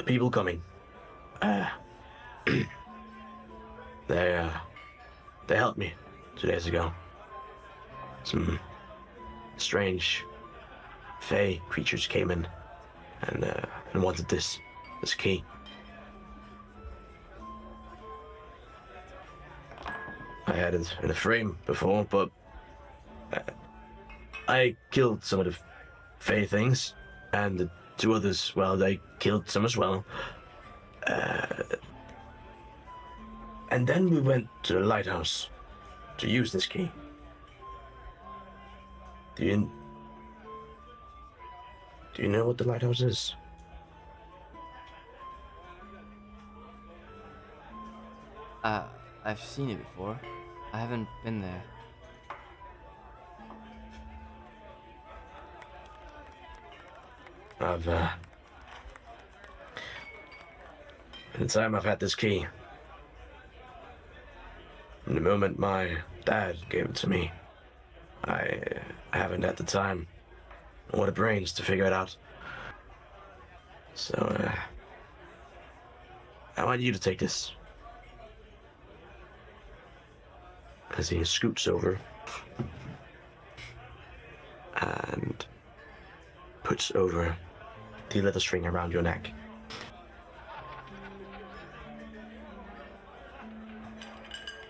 people coming. They helped me 2 days ago. Some strange fey creatures came in and wanted this key. I had it in a frame before, but I killed some of the fey things, and the 2 others, well, they killed some as well. And then we went to the Lighthouse to use this key. Do you know what the Lighthouse is? I've seen it before. I haven't been there. In the time I've had this key, from the moment my dad gave it to me, I haven't had the time or the brains to figure it out. So, I want you to take this. As he scoots over and puts over the leather string around your neck.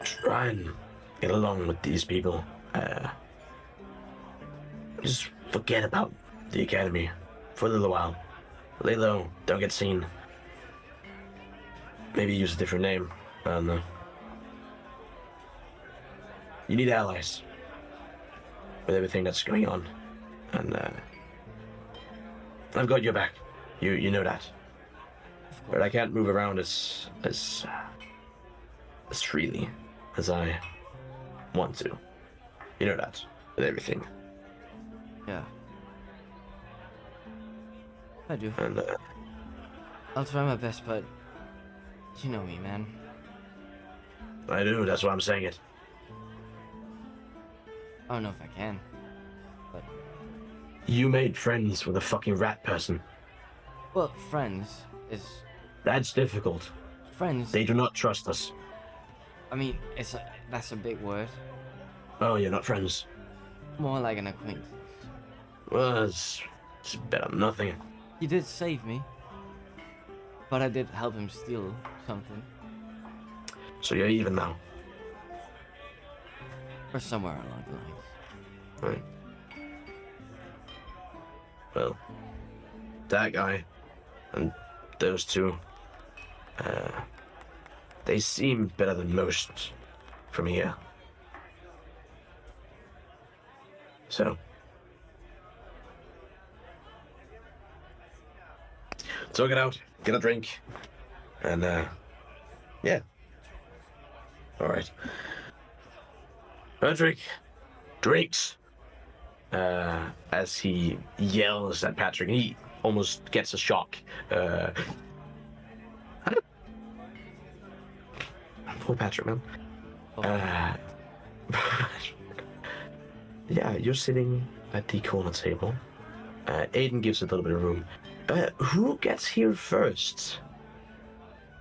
Try and get along with these people. Just forget about the academy for a little while. Lay low, don't get seen. Maybe use a different name. I don't know. You need allies with everything that's going on, and I've got your back. You know that. But I can't move around as freely as I want to. You know that with everything. Yeah. I do. And I'll try my best, but you know me, man. I do. That's why I'm saying it. I don't know if I can, but... You made friends with a fucking rat person. Well, friends is... That's difficult. Friends... They do not trust us. I mean, that's a big word. Oh, you're not friends? More like an acquaintance. Well, it's better than nothing. He did save me, but I did help him steal something. So you're even now. Or somewhere along the lines. Right. Well, that guy and those 2, they seem better than most from here. So, talk it out, get a drink, and yeah. All right. Patrick, drinks. As he yells at Patrick, and almost gets a shock. Poor Patrick, man. Yeah, you're sitting at the corner table. Aiden gives a little bit of room. Who gets here first?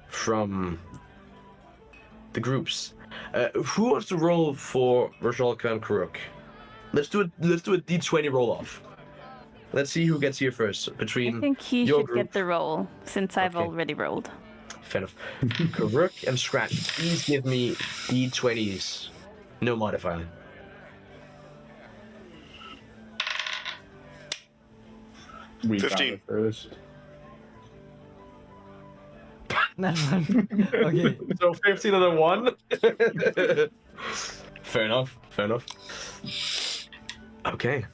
From the groups. Who wants to roll for Roshalka and Koruk? Let's do a D20 roll off. Let's see who gets here first between I think he your should group. get the roll since I've Okay. already rolled. Fair enough. Koruk and Scratch, please give me D20s. No modifier. We 15. got it first. Not one. Okay. So 15 and a 1? Fair enough. Okay.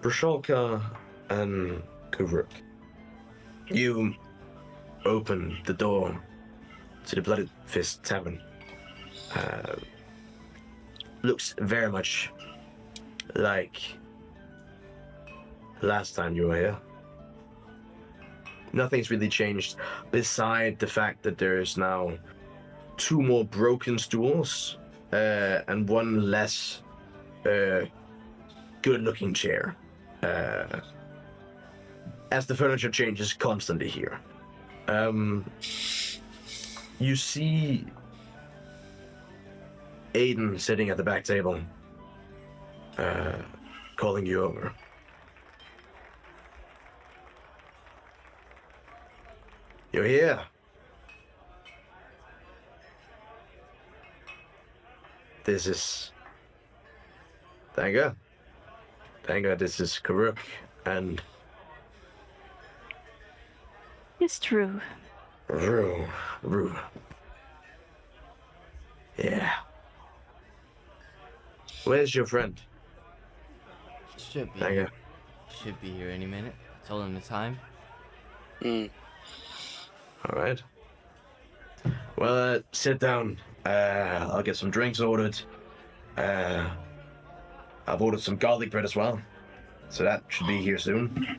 Brashalka and Koruk, you open the door to the Blooded Fist Tavern. Looks very much like last time you were here. Nothing's really changed beside the fact that there is now 2 more broken stools and 1 less good-looking chair. As the furniture changes constantly here. You see Aiden sitting at the back table, calling you over. You're here. This is Dangur. Dangur, this is Koruk, and It's true. Rue. Yeah. Where's your friend? Should be. Dangur. Should be here any minute. Told him the time. All right. Well, sit down. I'll get some drinks ordered. I've ordered some garlic bread as well, so that should be here soon.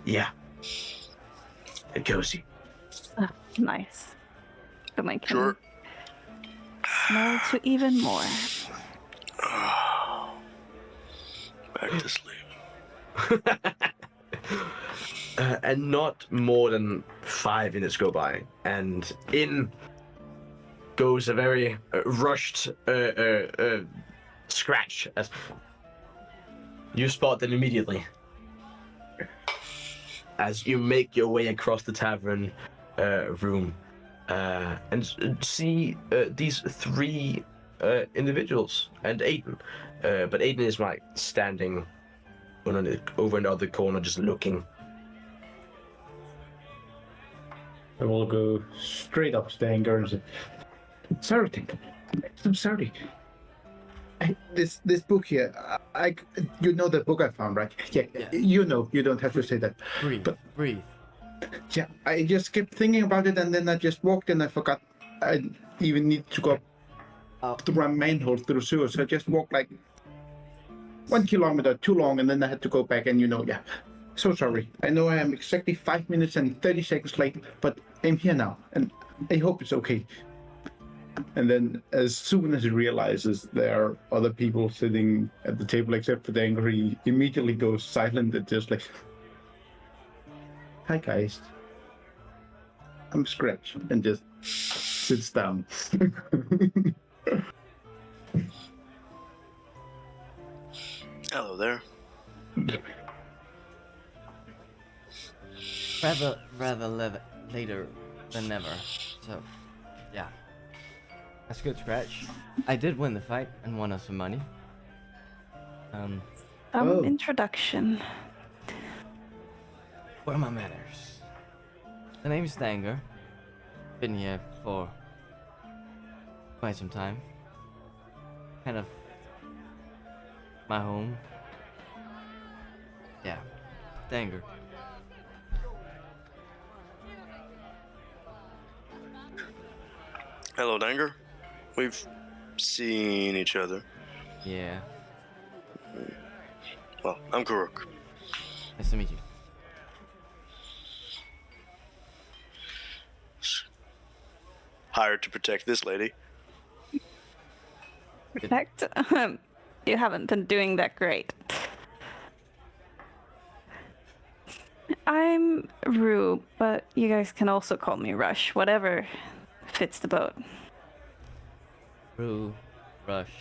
Yeah, cozy. Nice. But I can Sure. smell to even more. Back to sleep. And not more than 5 minutes go by, and in goes a very rushed Scratch. As you spot them immediately as you make your way across the tavern room and see these 3 individuals and Aiden. But Aiden is like standing over in the other corner, just looking. I will go straight up to the hangar and say, "Sorry, I'm sorry. This book here, you know the book I found, right? Yeah, you know. You don't have to say that. Breathe. Yeah, I just kept thinking about it, and then I just walked and I forgot I even need to go through a manhole through sewer. So I just walked like 1 kilometer too long, and then I had to go back. And yeah. So sorry. I know I am exactly 5 minutes and 30 seconds late, but I'm here now, and I hope it's okay." And then as soon as he realizes there are other people sitting at the table except for Dangur, he immediately goes silent and just like, "Hi guys, I'm Scratch," and just sits down. Hello there. Rather later than never. So, yeah. That's good, Scratch. I did win the fight and won us some money. Introduction. Where are my manners? The name's Dangur. Been here for quite some time. Kind of my home. Yeah, Dangur. Hello, Dangur. We've seen each other. Yeah. Well, I'm Koruk. Nice to meet you. Hired to protect this lady. Protect? You haven't been doing that great. I'm Rue, but you guys can also call me Rush, whatever fits the boat. Rue, Rush.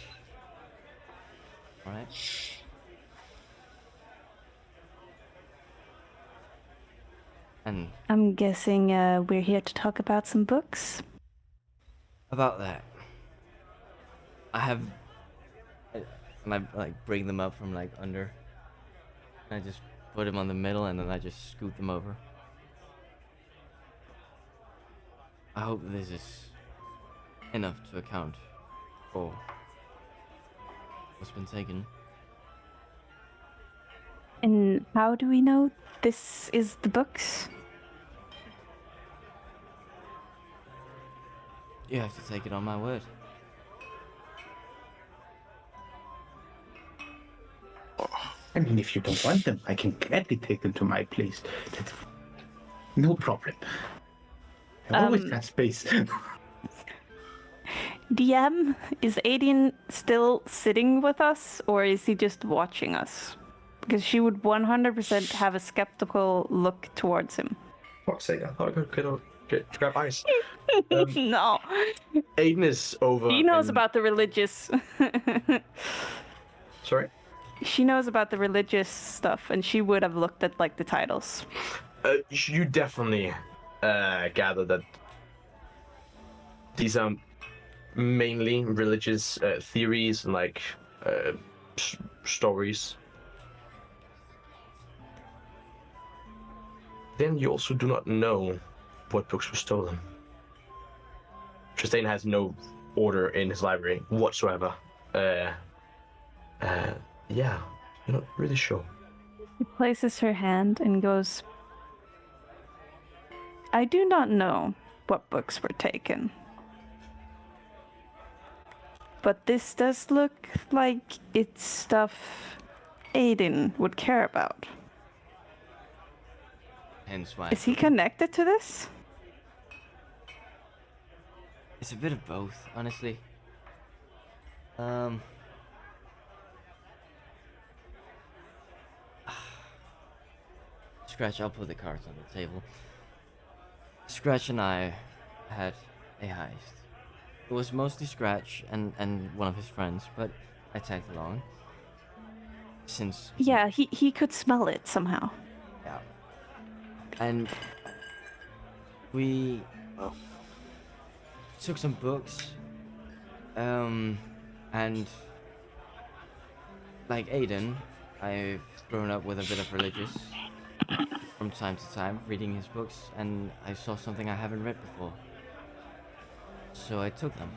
Alright. And I'm guessing we're here to talk about some books. about that, I have. And I like bring them up from like under. And I just put them on the middle and then I just scoot them over. I hope this is enough to account for what's been taken. And how do we know this is the books? You have to take it on my word. I mean, if you don't want them, I can gladly take them to my place. That's no problem. I always got space. DM, is Aiden still sitting with us, or is he just watching us? Because she would 100% have a skeptical look towards him. Fuck's sake, I thought I could grab ice. No. Aiden is over. She knows in- about the religious. Sorry? She knows about the religious stuff, and she would have looked at like the titles. You definitely gather that these are mainly religious theories and like stories. Then you also do not know what books were stolen. Chastain has no order in his library whatsoever. Yeah, you're not really sure. She places her hand and goes, I do not know what books were taken. But this does look like it's stuff Aiden would care about. Hence why. Is he connected to this? It's a bit of both, honestly. Scratch, I'll put the cards on the table. Scratch and I had a heist. It was mostly Scratch and one of his friends, but I tagged along. Since... Yeah, he could smell it somehow. Yeah. And we took some books, and like Aiden, I've grown up with a bit of religious from time to time, reading his books, and I saw something I haven't read before. So I took them.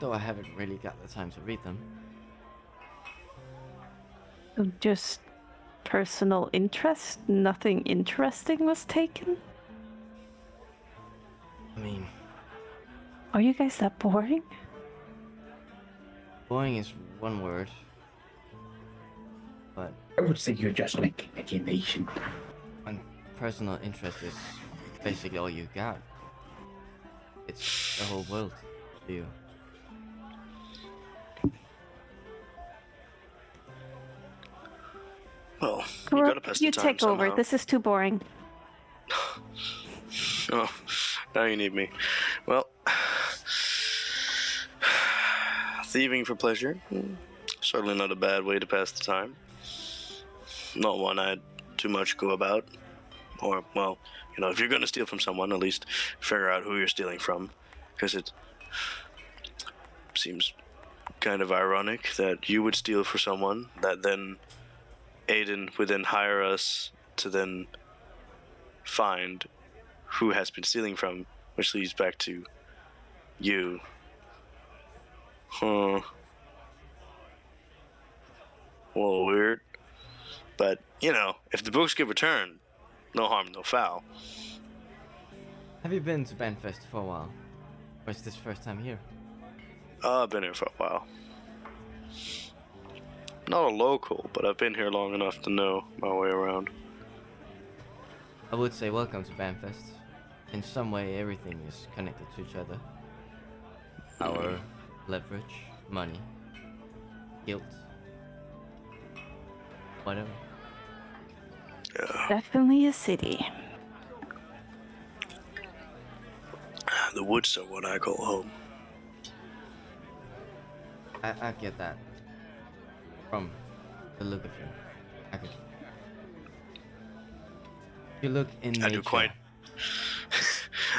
Though I haven't really got the time to read them. So just personal interest? Nothing interesting was taken? I mean, Are you guys that boring? boring is one word. But I would say you're just like imagination. when personal interest is basically all you got, it's the whole world to you. Well, you gotta Koruk, pass the you time take over. somehow. This is too boring. Oh, now you need me. Well, thieving for pleasure. Certainly not a bad way to pass the time. Not one I'd too much go about. Or, well, you know, if you're gonna steal from someone, at least figure out who you're stealing from. Because it seems kind of ironic that you would steal for someone that then Aiden would then hire us to then find who has been stealing from, which leads back to you. Huh. A little weird. But, you know, if the books get returned, no harm, no foul. Have you been to Banfest for a while? Or is this first time here? I've been here for a while. Not a local, but I've been here long enough to know my way around. I would say welcome to Banfest. In some way, everything is connected to each other. Power, leverage, money, guilt, whatever. Yeah. Definitely a city. The woods are what I call home. I get that. From the look of you. I could. You look in nature. I do quite.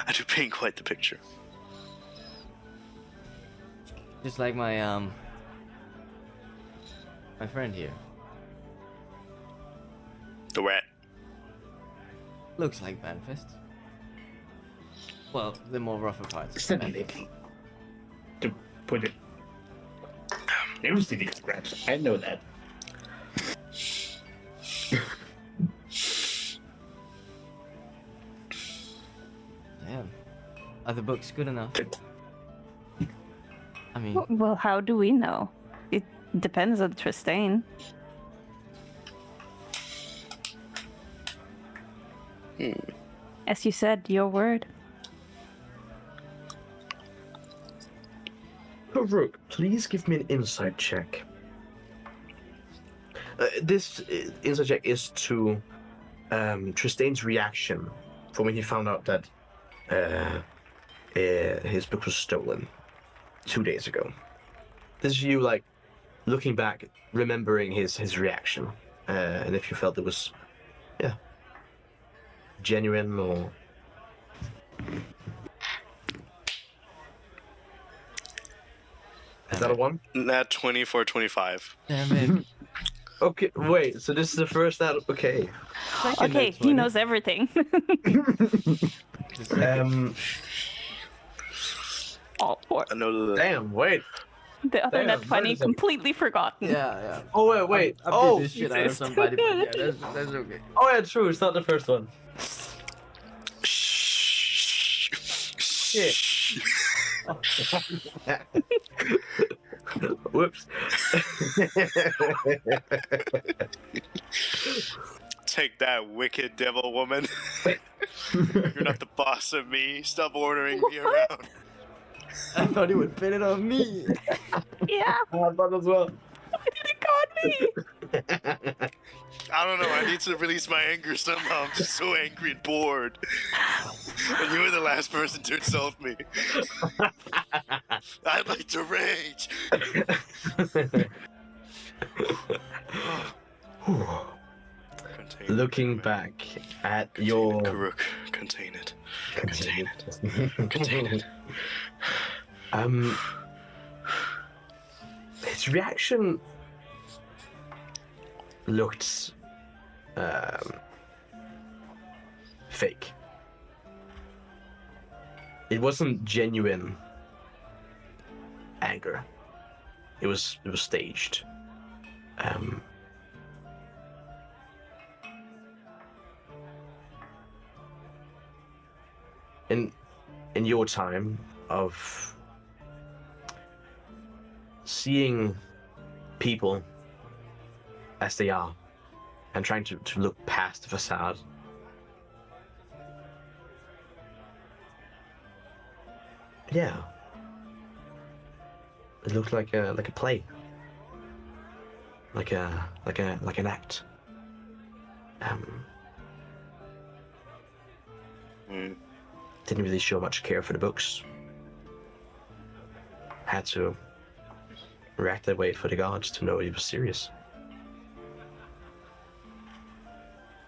I do paint quite the picture. Just like my friend here. The rat. Looks like Banfest. Well, the more rougher parts. of Certainly. Banfest. To put it. There was the scratch. I know that. Yeah. Are the books good enough? I mean, Well, how do we know? It depends on Tristane. As you said, your word. Koruk, please give me an insight check. This insight check is to Tristane's reaction from when he found out that his book was stolen 2 days ago. This is you, like, looking back, remembering his reaction, and if you felt it was, yeah, genuine or. Is that a 1? Nat 20 for 25. damn it. Okay, wait. So this is the first out. Okay. Second Okay, that's he what knows everything. The second- Oh, poor. I know the. Damn. Wait. The other Damn, net 20 that is a- completely forgotten. Yeah. Oh wait. I Oh, beat this shit out of Jesus. somebody, but yeah, that's okay. oh yeah, true. It's not the first one. Shit. Whoops. Take that, wicked devil woman. You're not the boss of me. Stop ordering me around. I thought he would pin it on me. Yeah, I thought as well. why did it go on me? I don't know. I need to release my anger somehow. I'm just so angry and bored. And you were the last person to insult me. I'd like to rage. Contain it, Looking Koruk. back at Contain your. it, Koruk. Contain it. Contain it. Contain it. His reaction looked fake. It wasn't genuine anger. It was staged. In your time of seeing people as they are and trying to look past the facade, yeah, it looked like a play, like an act. Didn't really show much care for the books. Had to react that way for the gods to know he was serious.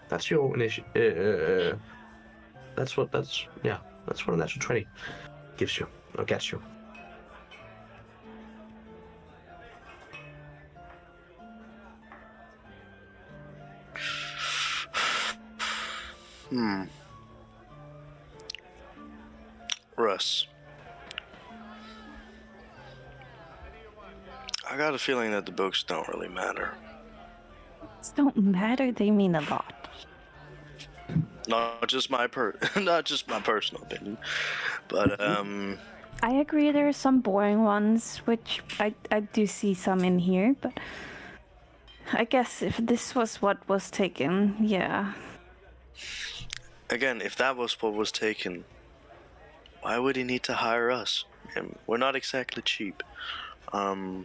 That's your initiative. That's what a natural 20 gives you, or gets you. Russ. I got a feeling that the books don't really matter. Books don't matter, they mean a lot. Not just my not just my personal opinion, but I agree there are some boring ones, which I do see some in here, but I guess if this was what was taken, yeah. again, if that was what was taken, why would he need to hire us? We're not exactly cheap. I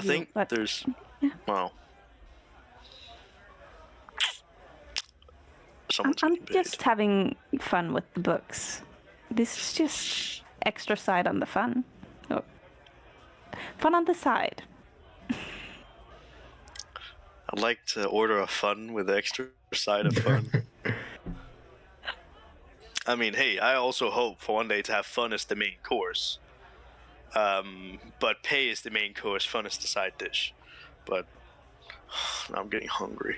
think but there's, well, someone's I'm getting paid. just having fun with the books. This is just extra side on the fun. Oh. Fun on the side. I'd like to order a fun with extra side of fun. I mean, hey, I also hope for one day to have fun as the main course. But pay is the main course, fun is the side dish. But now I'm getting hungry.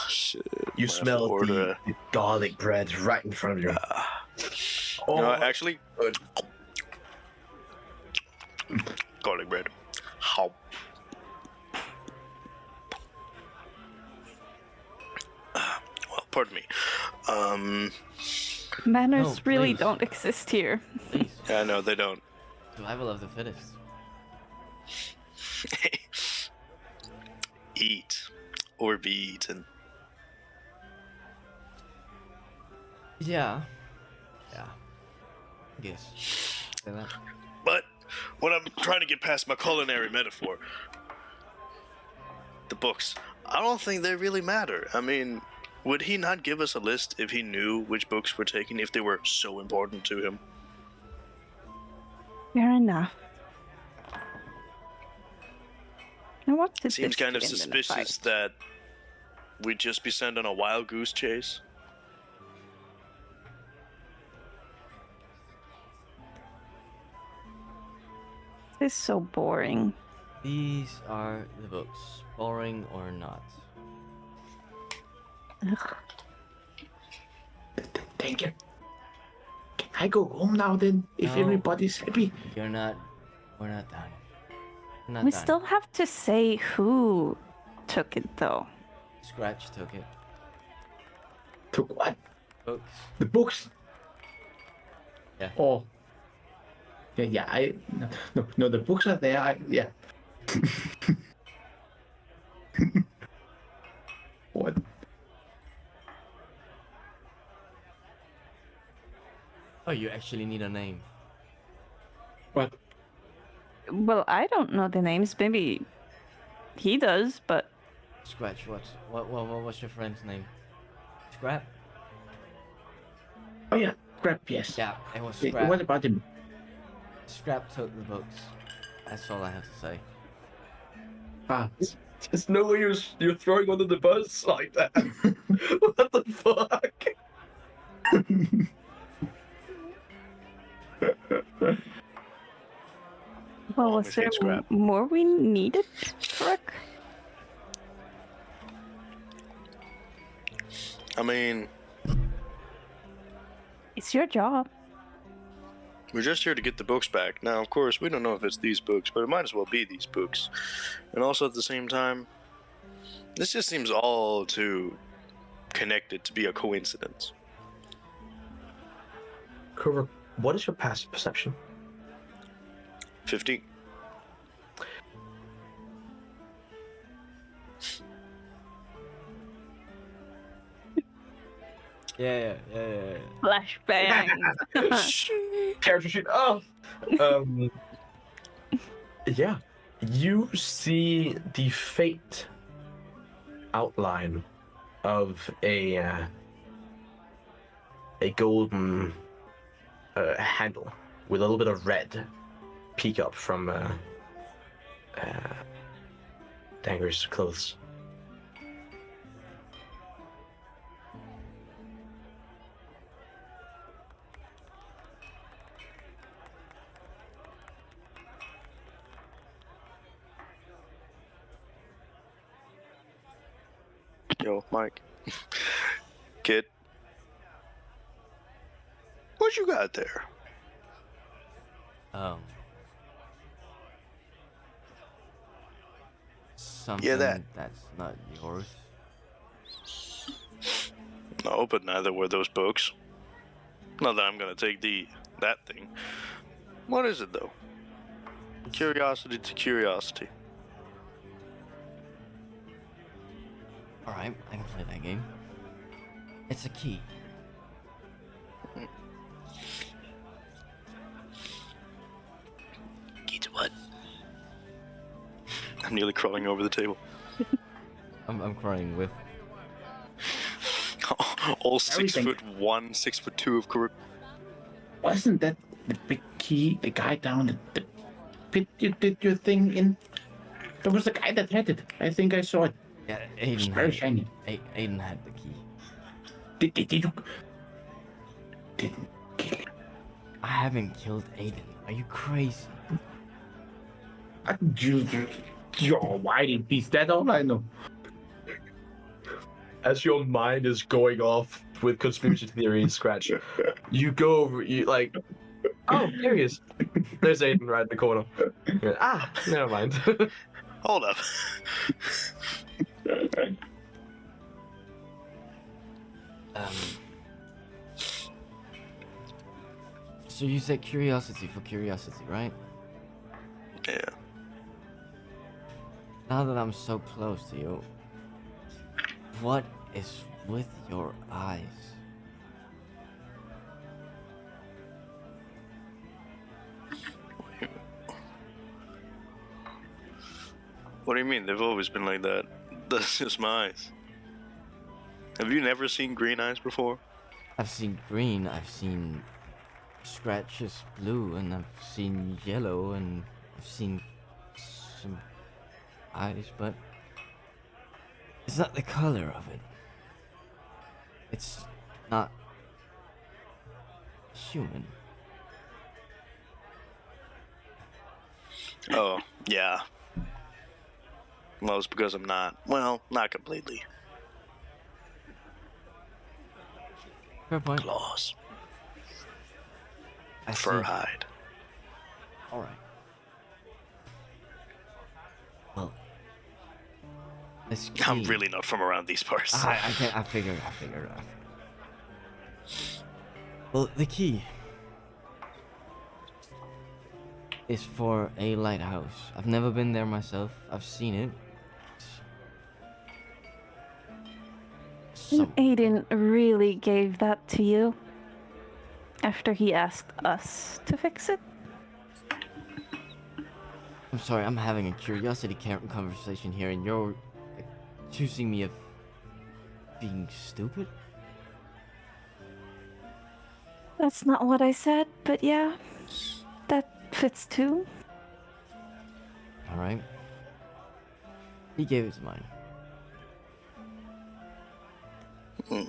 Shit. You might have to smell order the garlic bread right in front of you. No, actually, garlic bread. How? Well, pardon me. Manners No, really please. don't exist here. Please. Yeah, no, they don't. Survival of the fittest. Eat or be eaten. Yeah. Yeah. Guess. Say that. But when I'm trying to get past my culinary metaphor, the books, I don't think they really matter. I mean, would he not give us a list if he knew which books were taken, if they were so important to him? Fair enough. I want to Seems kind of end in a suspicious fight. that we'd just be sent on a wild goose chase. This is so boring. These are the books, boring or not. Ugh. Thank you. Can I go home now then? If No. everybody's happy. We're not done. We're not We done. still have to say who took it, though. Scratch took it. Took what? Books. The books? Yeah. Oh. Yeah, no, the books are there. Yeah. What? Oh, you actually need a name. What? Well, I don't know the names. Maybe he does, but Scratch. What's your friend's name? Scrap. Oh yeah, Scrap. Yes. Yeah, it was Eh, Scrap. What about him? Scrap took the books. That's all I have to say. Ah, There's no way you're throwing under the bus like that. What the fuck? well, Always was there hate Scrap. more we needed, Koruk? I mean, It's your job. we're just here to get the books back. Now, of course, we don't know if it's these books, but it might as well be these books. And also at the same time, this just seems all too connected to be a coincidence. Koruk, what is your passive perception? 50. Yeah. Flashbang. Character sheet. Oh. Yeah. You see the fate outline of a golden handle with a little bit of red peek up from Dangur's clothes. Yo, Mike. Kid. What you got there? Something that. that's not yours. No, but neither were those books. Not that I'm gonna take that thing. What is it though? Curiosity to curiosity. Alright, I can play that game. It's a key. Key to what? I'm nearly crawling over the table. I'm crying with. All 6'1", Everything. 6'2" of Koruk. Wasn't that the big key, the guy down at the pit you did your thing in? There was a guy that had it. I think I saw it. Yeah, It's Aiden very had, shiny. Aiden had the key. Did you... Didn't kill him. I haven't killed Aiden. Are you crazy? You're a wild beast. That's all I know. As your mind is going off with conspiracy theories, Scratch, you go over, you like, oh, there he is. There's Aiden right in the corner. You're like, never mind. Hold up. So you said curiosity for curiosity, right? Yeah. Now that I'm so close to you, what is with your eyes? What do you mean? They've always been like that. That's just my eyes. Have you never seen green eyes before? I've seen green, I've seen Scratch's blue, and I've seen yellow, and I've seen some eyes, but it's not the color of it. It's not human. Oh, yeah. Well, it's because I'm not. Well, not completely. Fair point. Claws. I Fur see. hide. Alright. Well, this key... I'm really not from around these parts. I figured. Well, the key is for a lighthouse. I've never been there myself. I've seen it. Some... Aiden really gave that to you after he asked us to fix it. I'm sorry, I'm having a curiosity conversation here, and you're accusing me of being stupid? That's not what I said, but yeah, that fits too. Alright. He gave it to mine. I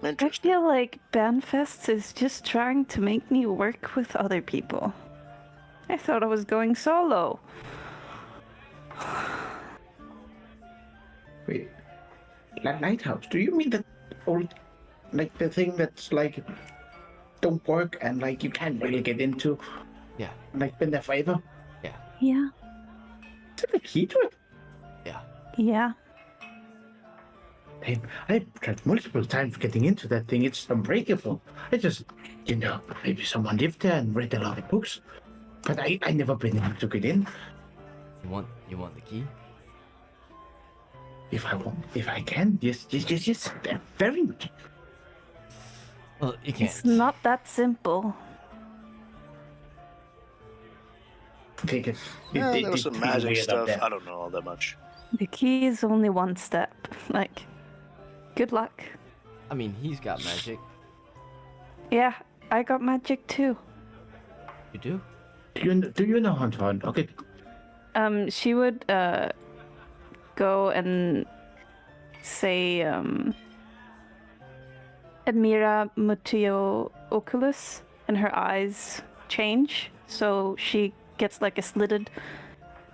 Interesting. feel like Banfest is just trying to make me work with other people. I thought I was going solo. Wait. Lighthouse? Do you mean that old... Like the thing that's like... Don't work and like you can't really get into? Yeah. Like been there forever? Yeah. Yeah. Is there a key to it? Yeah. Yeah. I tried multiple times getting into that thing. It's unbreakable. I just, maybe someone lived there and read a lot of books. But I never been able to get in. You want the key? If I can, yes, very much. Well, you can't. It's not that simple. Take it. Yeah, there was it's some pretty magic weird up stuff. there. I don't know all that much. The key is only one step. Like, good luck. I mean, he's got magic. Yeah, I got magic too. You do? Do you know how to hunt? Okay. She would go and say Admira Mutio Oculus, and her eyes change, so she gets like a slitted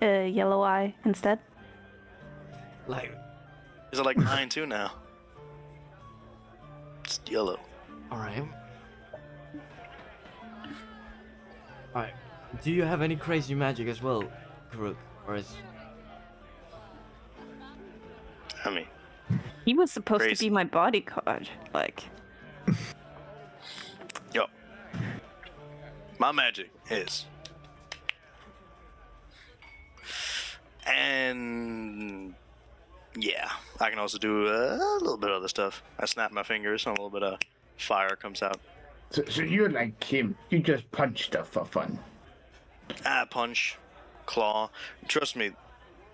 yellow eye instead. Like, Is it like mine too now? It's yellow. alright. Alright. Do you have any crazy magic as well, Koruk? Or is... I mean, He was supposed to Crazy. be my bodyguard. Like, Yo. My magic is. And yeah, I can also do a little bit of other stuff. I snap my fingers and a little bit of fire comes out. So you're like him. You just punch stuff for fun. Punch, claw. Trust me,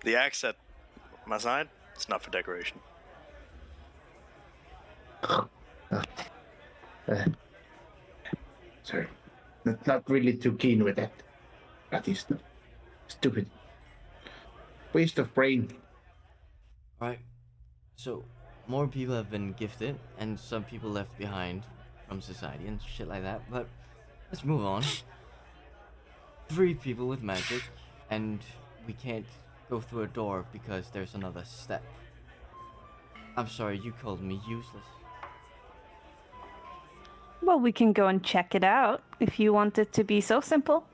the axe at my side, it's not for decoration. Sorry. Not really too keen with that. That is stupid. Waste of brain. Right. So, more people have been gifted, and some people left behind from society and shit like that. But let's move on. 3 people with magic, and we can't go through a door because there's another step. I'm sorry, you called me useless. well, we can go and check it out if you want it to be so simple.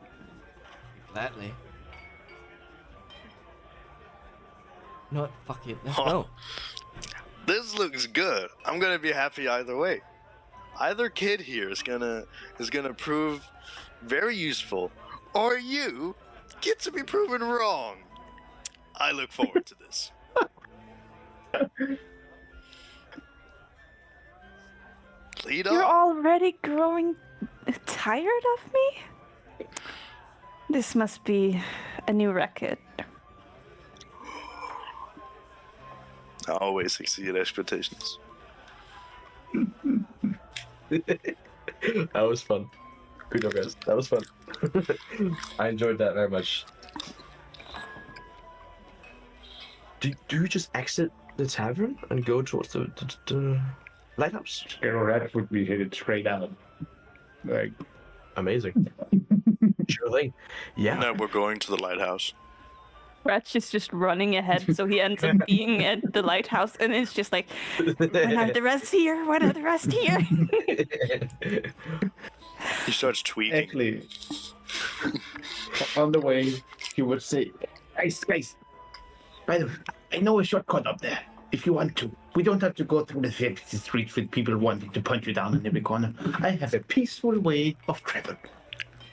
Gladly. You know what? Fuck it. Let's Huh. go. This looks good. I'm gonna be happy either way. Either kid here is gonna prove very useful, or you get to be proven wrong. I look forward to this. Lead You're on. already growing tired of me? This must be a new record. I always exceed expectations. That was fun. Good job, guys. That was fun. I enjoyed that very much. Do you just exit the tavern and go towards the lighthouse? Rat would be headed straight out. Like, Amazing. Sure thing. Yeah. No, we're going to the lighthouse. Ratch is just running ahead, so he ends up being at the lighthouse, and it's just like, when are the rest here? When are the rest here? He starts tweaking. actually, on the way, he would say, guys, by the way, I know a shortcut up there, if you want to. We don't have to go through the fancy streets with people wanting to punch you down in every corner. I have a peaceful way of travel.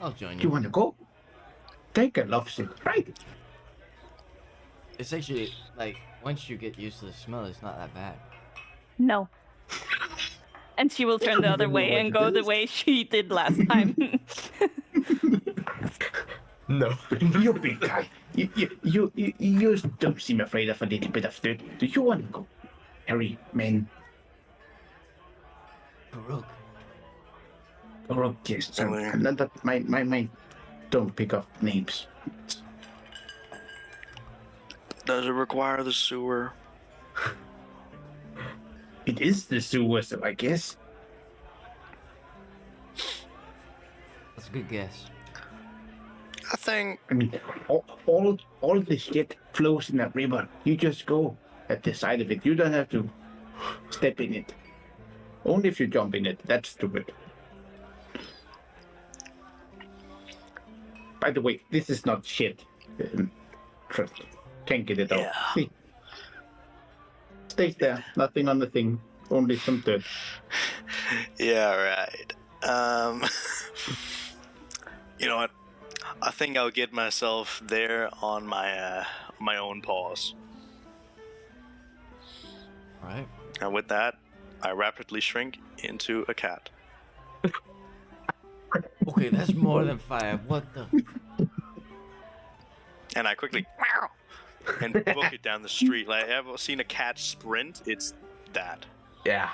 I'll join Do you you. want to go? Take a love seat, right? It's actually, like, once you get used to the smell, it's not that bad. No. And she will turn the other way and go the way she did last time. No. You big guy. You don't seem afraid of a little bit of dirt. Do you want to go? Harry, man. Koruk. Or yes, Sorry. not that my don't pick up names. Does it require the sewer? It is the sewer, so I guess. That's a good guess. I think I mean, all the shit flows in that river. You just go at the side of it. You don't have to step in it. Only if you jump in it. That's stupid. By the way, this is not shit. Trust me. Can't get it out. Yeah. See? Stays there. Nothing on the thing. Only some dirt. Yeah, right. You know what? I think I'll get myself there on my own paws. Alright. And with that, I rapidly shrink into a cat. Okay, that's more than 5. What the? And I quickly meow and book it down the street. Like, ever seen a cat sprint? It's that. Yeah.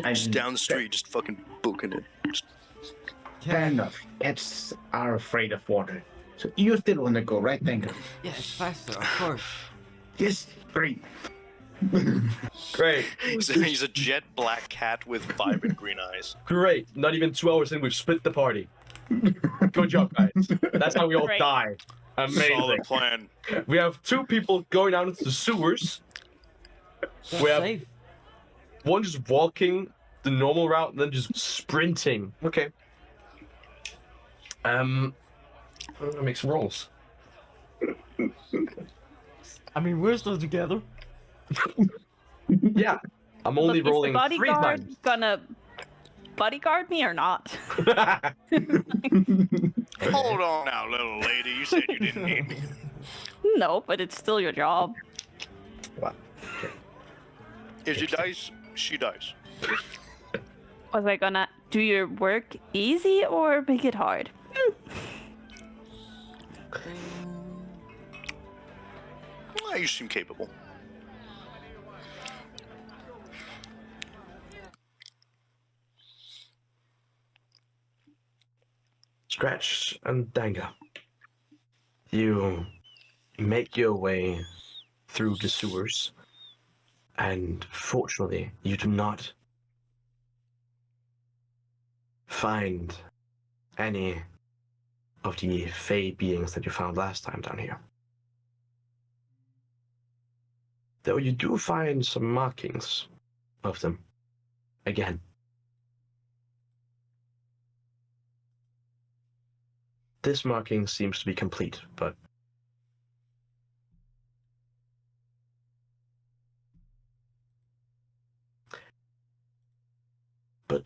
Just down the street, just fucking booking it. Just- Fair enough. Cats are afraid of water. So you still want to go, right, Dangur? Yeah, it's faster, of course. Yes, great. Great. He's a jet black cat with vibrant green eyes. Great. Not even 2 hours in, we've split the party. Good job, guys. That's how we all Great. die. Amazing. Solid plan. We have 2 people going down into the sewers. That's We have- safe. One just walking the normal route, and then just sprinting. Okay. I'm gonna make some rolls. I mean, we're still together. Yeah, I'm only Look, rolling is the 3 bodyguard times. gonna bodyguard me or not? Hold on now, little lady. You said you didn't need me. No, but it's still your job. What? Okay. If she dies, she dies. Was I gonna do your work easy or make it hard? Well, you seem capable. Scratch and Dangur. You make your way through the sewers, and fortunately, you do not find any of the fey beings that you found last time down here. Though you do find some markings of them again. This marking seems to be complete, but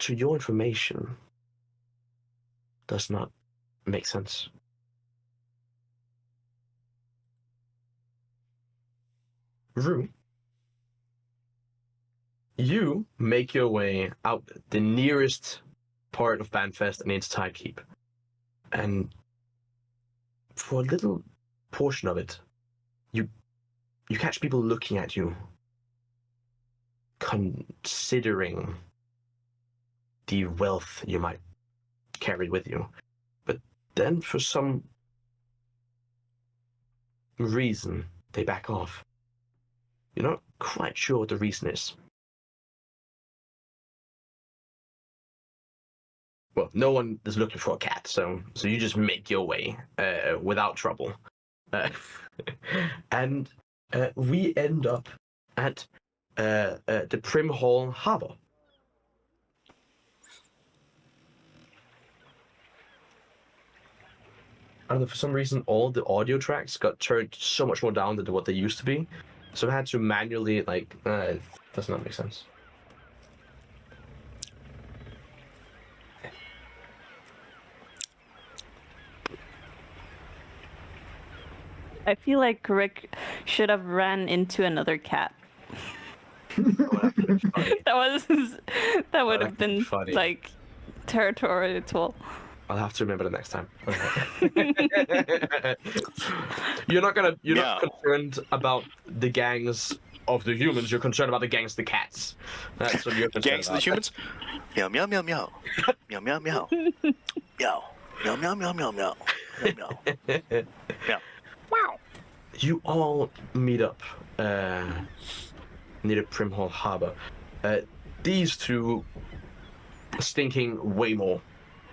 to your information, does not make sense. Rue, you make your way out the nearest part of Banfest and into Tidekeep. And for a little portion of it, you catch people looking at you, considering the wealth you might carry with you. But then for some reason, they back off. You're not quite sure what the reason is. Well, no one is looking for a cat, so you just make your way without trouble. And we end up at the Prim Hall Harbor. I don't know, for some reason, all the audio tracks got turned so much more down than what they used to be. So I had to manually, it does not make sense. I feel like Rick should have ran into another cat. That would have been funny. like territorial. I'll have to remember the next time. You're not concerned about the gangs of the humans. You're concerned about the gangs of the cats. That's what you're concerned Gangs of about. the humans? Meow, meow, meow, meow. Meow, meow, meow. Meow. Meow, meow, meow, meow, meow. Meow, meow. Meow. Wow. You all meet up near the Prim Hall Harbor. These two stinking way more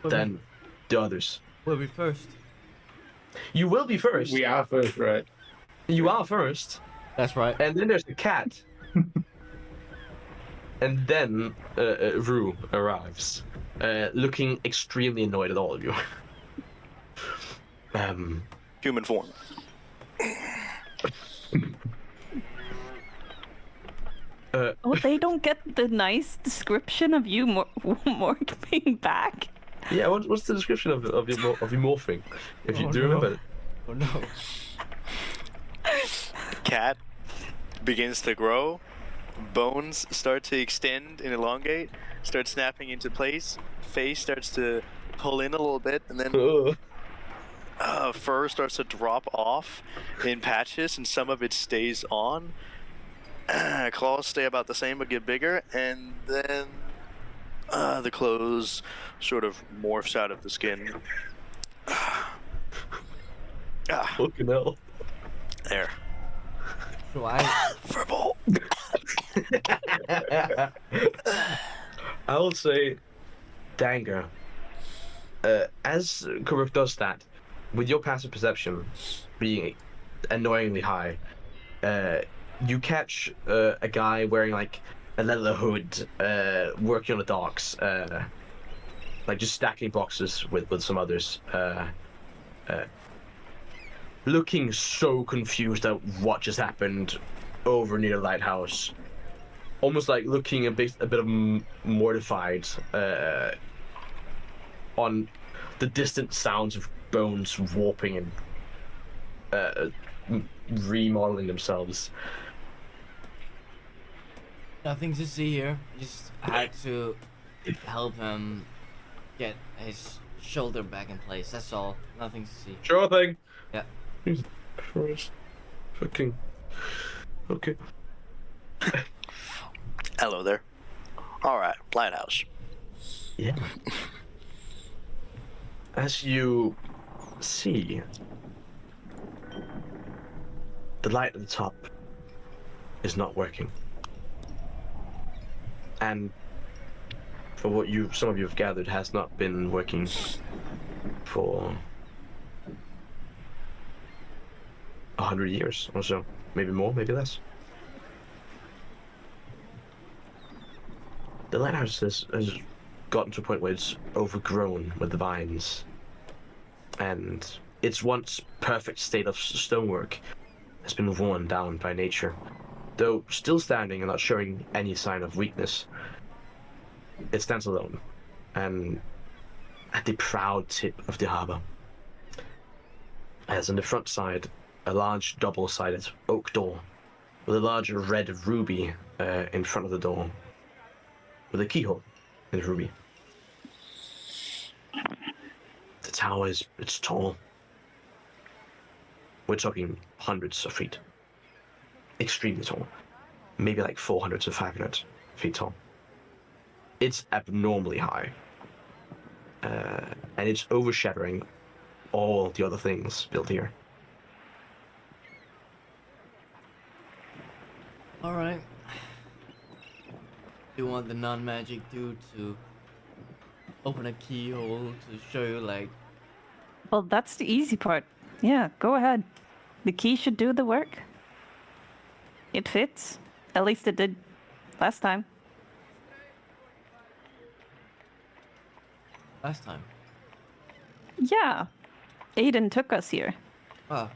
than the others. We'll be first. You will be first. We are first, right? You are first. That's right. And then there's the cat. And then Rue arrives, looking extremely annoyed at all of you. Human form. Oh, they don't get the nice description of you morphing back. Yeah, what's the description of your morphing? If you do no. remember it. Oh no. Cat begins to grow. Bones start to extend and elongate. Start snapping into place. Face starts to pull in a little bit, and then fur starts to drop off in patches, and some of it stays on. Claws stay about the same but get bigger, and then the clothes sort of morphs out of the skin. Fucking hell. There. So I Verbal. I will say, Dangur, as Koruk does that, with your passive perception being annoyingly high, you catch a guy wearing like a leather hood, working on the docks, like just stacking boxes with some others, looking so confused at what just happened, over near the lighthouse, almost like looking a bit mortified on the distant sounds of bones warping and remodeling themselves. Nothing to see here. Just had to help him get his shoulder back in place. That's all. Nothing to see. Sure thing. Yeah. Jesus Christ. Fucking. Okay. Hello there. All right, Lighthouse. Yeah. As you see, the light at the top is not working. And for what some of you have gathered, has not been working for 100 years or so. Maybe more, maybe less. The lighthouse has gotten to a point where it's overgrown with the vines, and its once perfect state of stonework has been worn down by nature. Though still standing and not showing any sign of weakness, it stands alone, and at the proud tip of the harbor. As on the front side, a large double-sided oak door with a large red ruby in front of the door, with a keyhole in the ruby. The tower it's tall. We're talking hundreds of feet. Extremely tall. Maybe like 400 to 500 feet tall. It's abnormally high. And it's overshadowing all the other things built here. Alright. You want the non-magic dude to open a keyhole to show you, like... Well, that's the easy part. Yeah, go ahead. The key should do the work. It fits. At least it did last time. Last time? Yeah. Aiden took us here. Ah.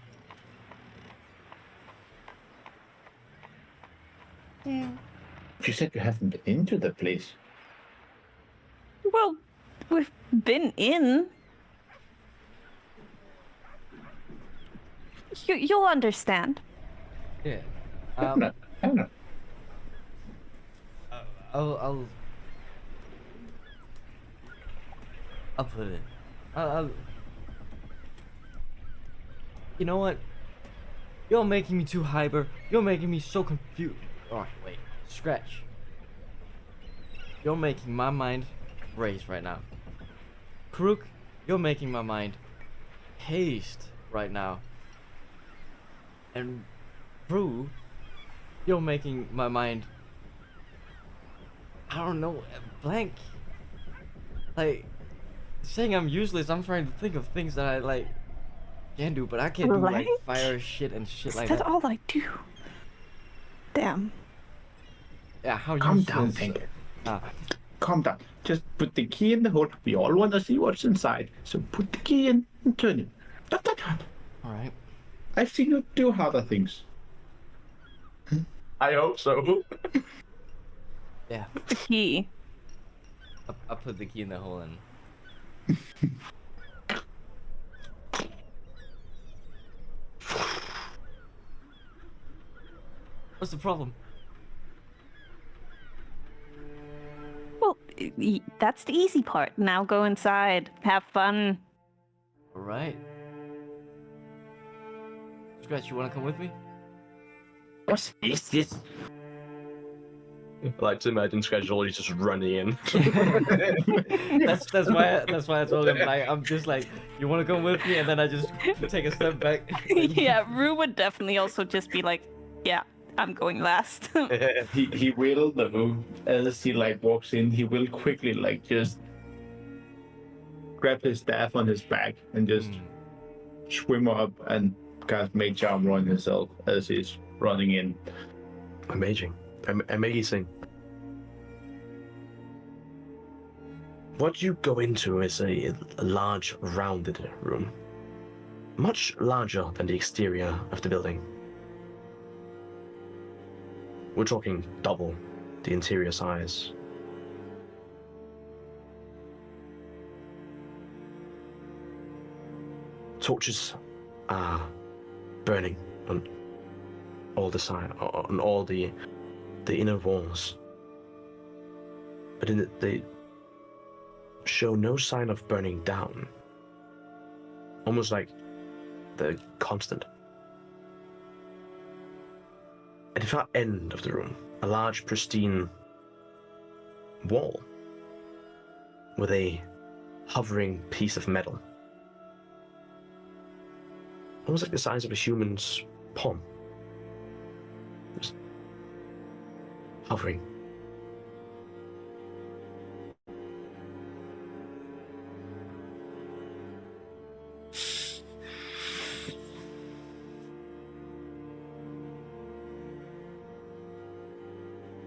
You said you haven't been into the place. Well, we've been in. You'll understand. Yeah. I don't know. I'll put it in. I'll... You know what? You're making me too hyper. You're making me so confused. Oh, wait. Scratch. You're making my mind race right now. Koruk, you're making my mind haste right now. And Brew, you're making my mind, I don't know, blank. Like, saying I'm useless, I'm trying to think of things that I, like, can do, but I can't do, like, fire shit and shit like that. Is that all I do? Damn. Yeah, how you Calm down, Pink. Calm down. Just put the key in the hole. We all want to see what's inside. So put the key in and turn it. Not that hard. Alright. I've seen you do harder things. I hope so. Yeah. The key. I put the key in the hole and... What's the problem? Well, that's the easy part. Now go inside. Have fun. Alright. Scratch, you wanna come with me? What is this? I like to imagine Scratch already just running in. that's why I told him, like, I'm just like, you wanna come with me? And then I just take a step back. Yeah, Rue would definitely also just be like, yeah, I'm going last. He will though, as he like walks in, he will quickly like just grab his staff on his back and just swim up and cast Mage Armor on himself as he's running in. Amazing. Amazing. What you go into is a large, rounded room. Much larger than the exterior of the building. we're talking double the interior size. Torches are burning on all the side, on all the inner walls, but they show no sign of burning down. Almost like they're constant. At the far end of the room, a large, pristine wall with a hovering piece of metal, almost like the size of a human's palm, just hovering.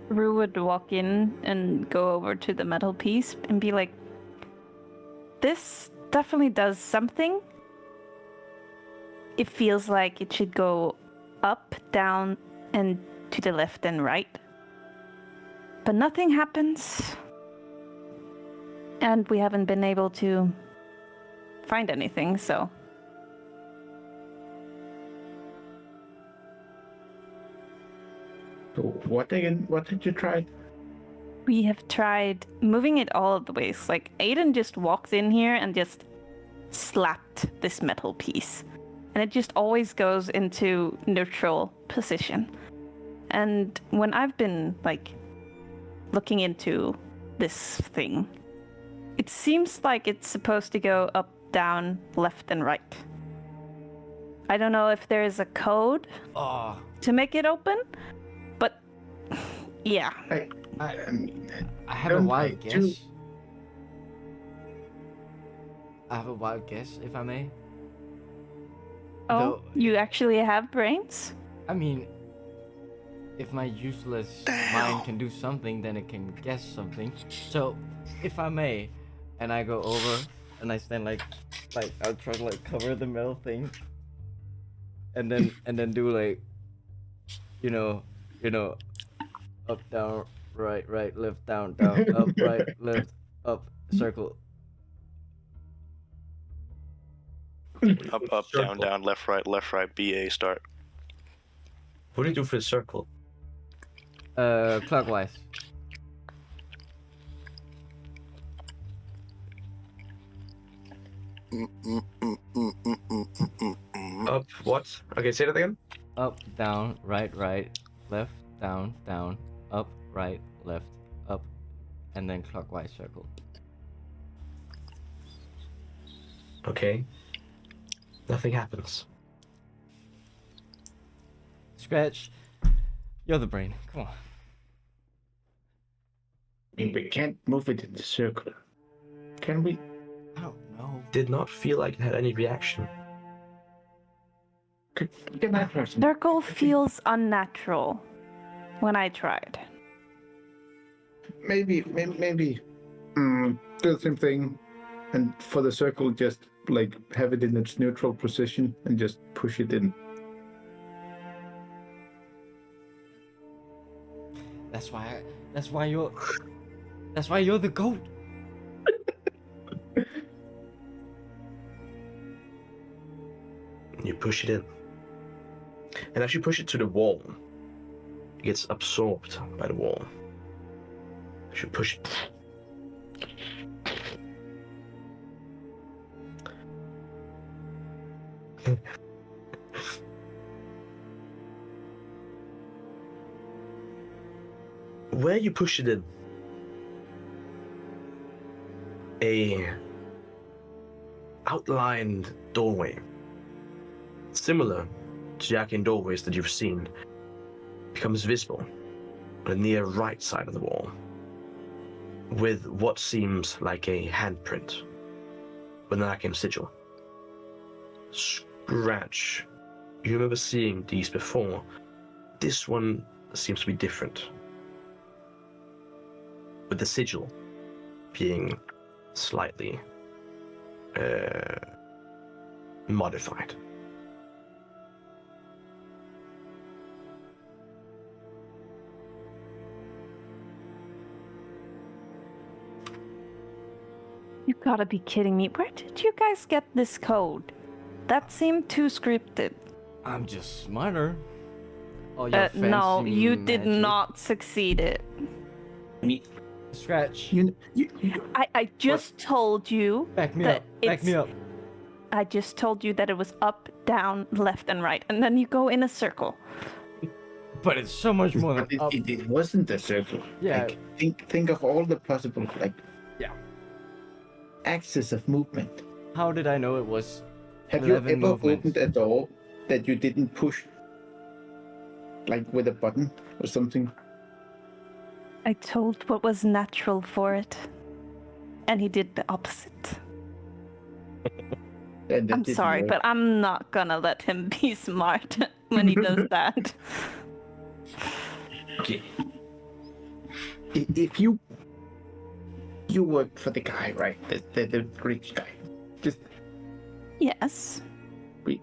Rue would walk in and go over to the metal piece and be like, this definitely does something. It feels like it should go up, down, and to the left and right. But nothing happens. And we haven't been able to find anything, so. So what did you try? We have tried moving it all of the ways. Like, Aiden just walks in here and just slapped this metal piece. And it just always goes into neutral position. And when I've been, like, looking into this thing, it seems like it's supposed to go up, down, left, and right. I don't know if there is a code to make it open, but yeah. I have a wild guess. I have a wild guess, if I may. Oh, Though, you actually have brains? I mean, if my useless mind can do something, then it can guess something. So, if I may, and I go over and I stand like I'll try to like cover the metal thing, and then do like, you know, up, down, right, left, down, up, right, left, up, circle. Up, down, left, right, BA, start. What do you do for the circle? Clockwise. Up, what? Okay, say that again. Up, down, right, left, down, up, right, left, up, and then clockwise circle. Okay. Nothing happens. Scratch. You're the brain. Come on. We can't move it in the circle. Can we? I don't know. Did not feel like it had any reaction. Can I try some? Circle feels unnatural when I tried. Maybe. Do the same thing, and for the circle, just like have it in its neutral position and just push it in. That's why you're the goat. You push it in. And as you push it to the wall, it gets absorbed by the wall. As you push it. Where you push it in, a outlined doorway, similar to the arcane doorways that you've seen, becomes visible on the near right side of the wall, with what seems like a handprint with an arcane sigil. Scratch. You remember seeing these before. This one seems to be different, with the sigil being slightly modified. You gotta be kidding me. Where did you guys get this code? That seemed too scripted. I'm just smarter. Oh, your No, fancy you did magic. not succeed it. Me, Scratch. you, I just told you Back me that up. Back me up. I just told you that it was up, down, left, and right, and then you go in a circle. But it's so much more than but up. it wasn't a circle. Yeah. Like, think of all the possible Yeah. axis of movement. How did I know it was? Have you 11 ever movements. opened a door that you didn't push, like with a button or something? I told what was natural for it, and he did the opposite. And that I'm didn't sorry, work. but I'm not gonna let him be smart when he does that. Okay. If you work for the guy, right? The rich guy. Just Yes. we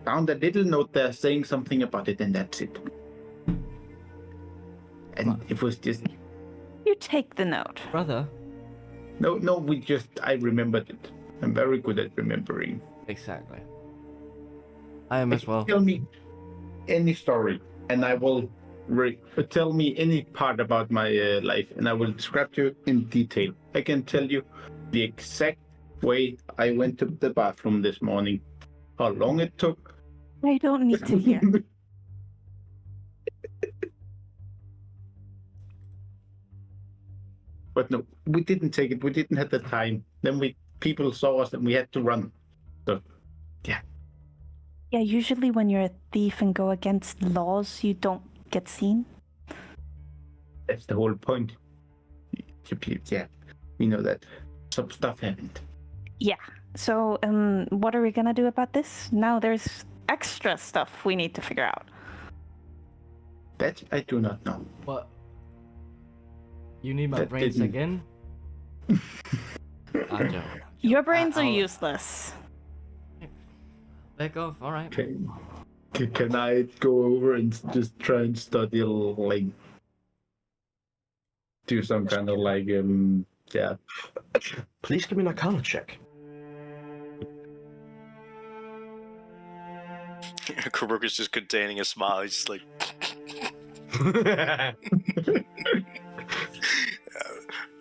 found a little note there saying something about it, and that's it. And it was just You take the note. Brother. no. I remembered it. I'm very good at remembering. Exactly. I am as well. Tell me any story, and I will tell me any part about my life, and I will describe to you in detail. I can tell you the exact way I went to the bathroom this morning, how long it took. I don't need to hear. But no, we didn't take it. We didn't have the time. Then people saw us, and we had to run. So, yeah. Yeah, usually when you're a thief and go against laws, you don't get seen. That's the whole point. Yeah, we know that. Some stuff happened. Yeah. So, what are we gonna do about this? Now there's extra stuff we need to figure out. That I do not know. What? You need my That brains didn't- again? I'm joking. Your brains are I'll- useless. Back off, alright. Can I go over and just try and study a little, like, do some kind of like, yeah. Please give me an Arcana check. Koruk is just containing a smile. He's just like,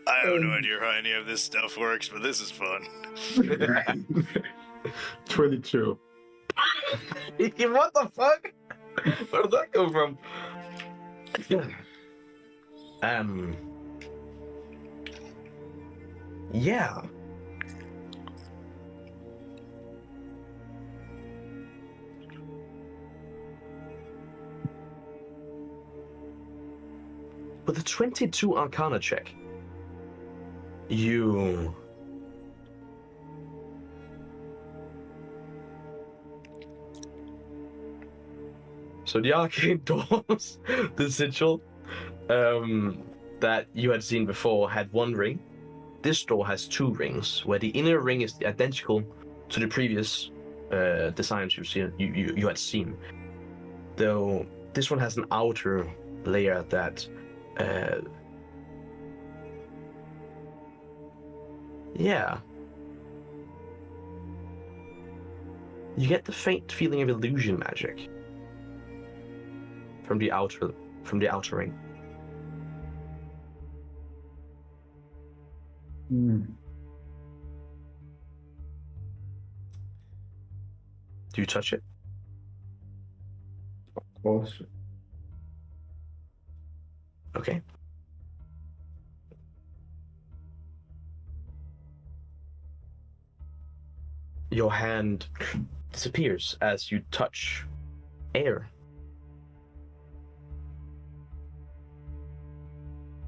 I have no idea how any of this stuff works, but this is fun. 22. What the fuck? Where did that go from? Yeah. With a 22 Arcana check, you so the arcane doors, the sigil that you had seen before had one ring. This door has two rings, where the inner ring is identical to the previous designs you had seen, though this one has an outer layer that yeah, you get the faint feeling of illusion magic from the outer ring. Do you touch it? Of course. Okay. Your hand disappears as you touch air.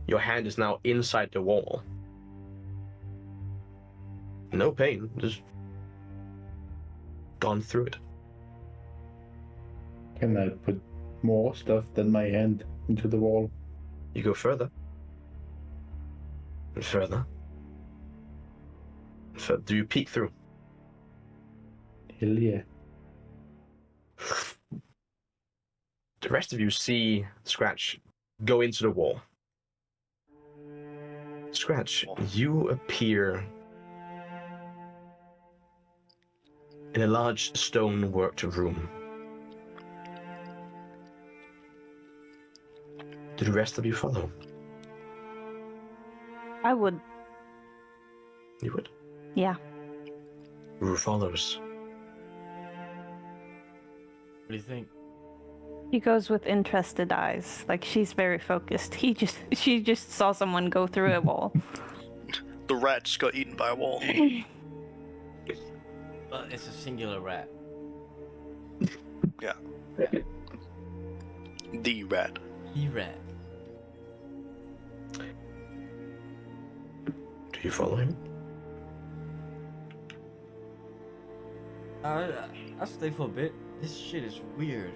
Your hand is now inside the wall. No pain, just gone through it. Can I put more stuff than my hand into the wall? You go further. And further. And further. Do you peek through? Hell yeah. The rest of you see Scratch go into the wall. Scratch, you appear in a large stone-worked room. Do the rest of you follow? I would. You would? Yeah. Who follows? What do you think? She goes with interested eyes. Like she's very focused. She just saw someone go through a wall. The rat just got eaten by a wall. It's a singular rat. Yeah. The rat. The rat. Do you follow him? I'll stay for a bit. This shit is weird.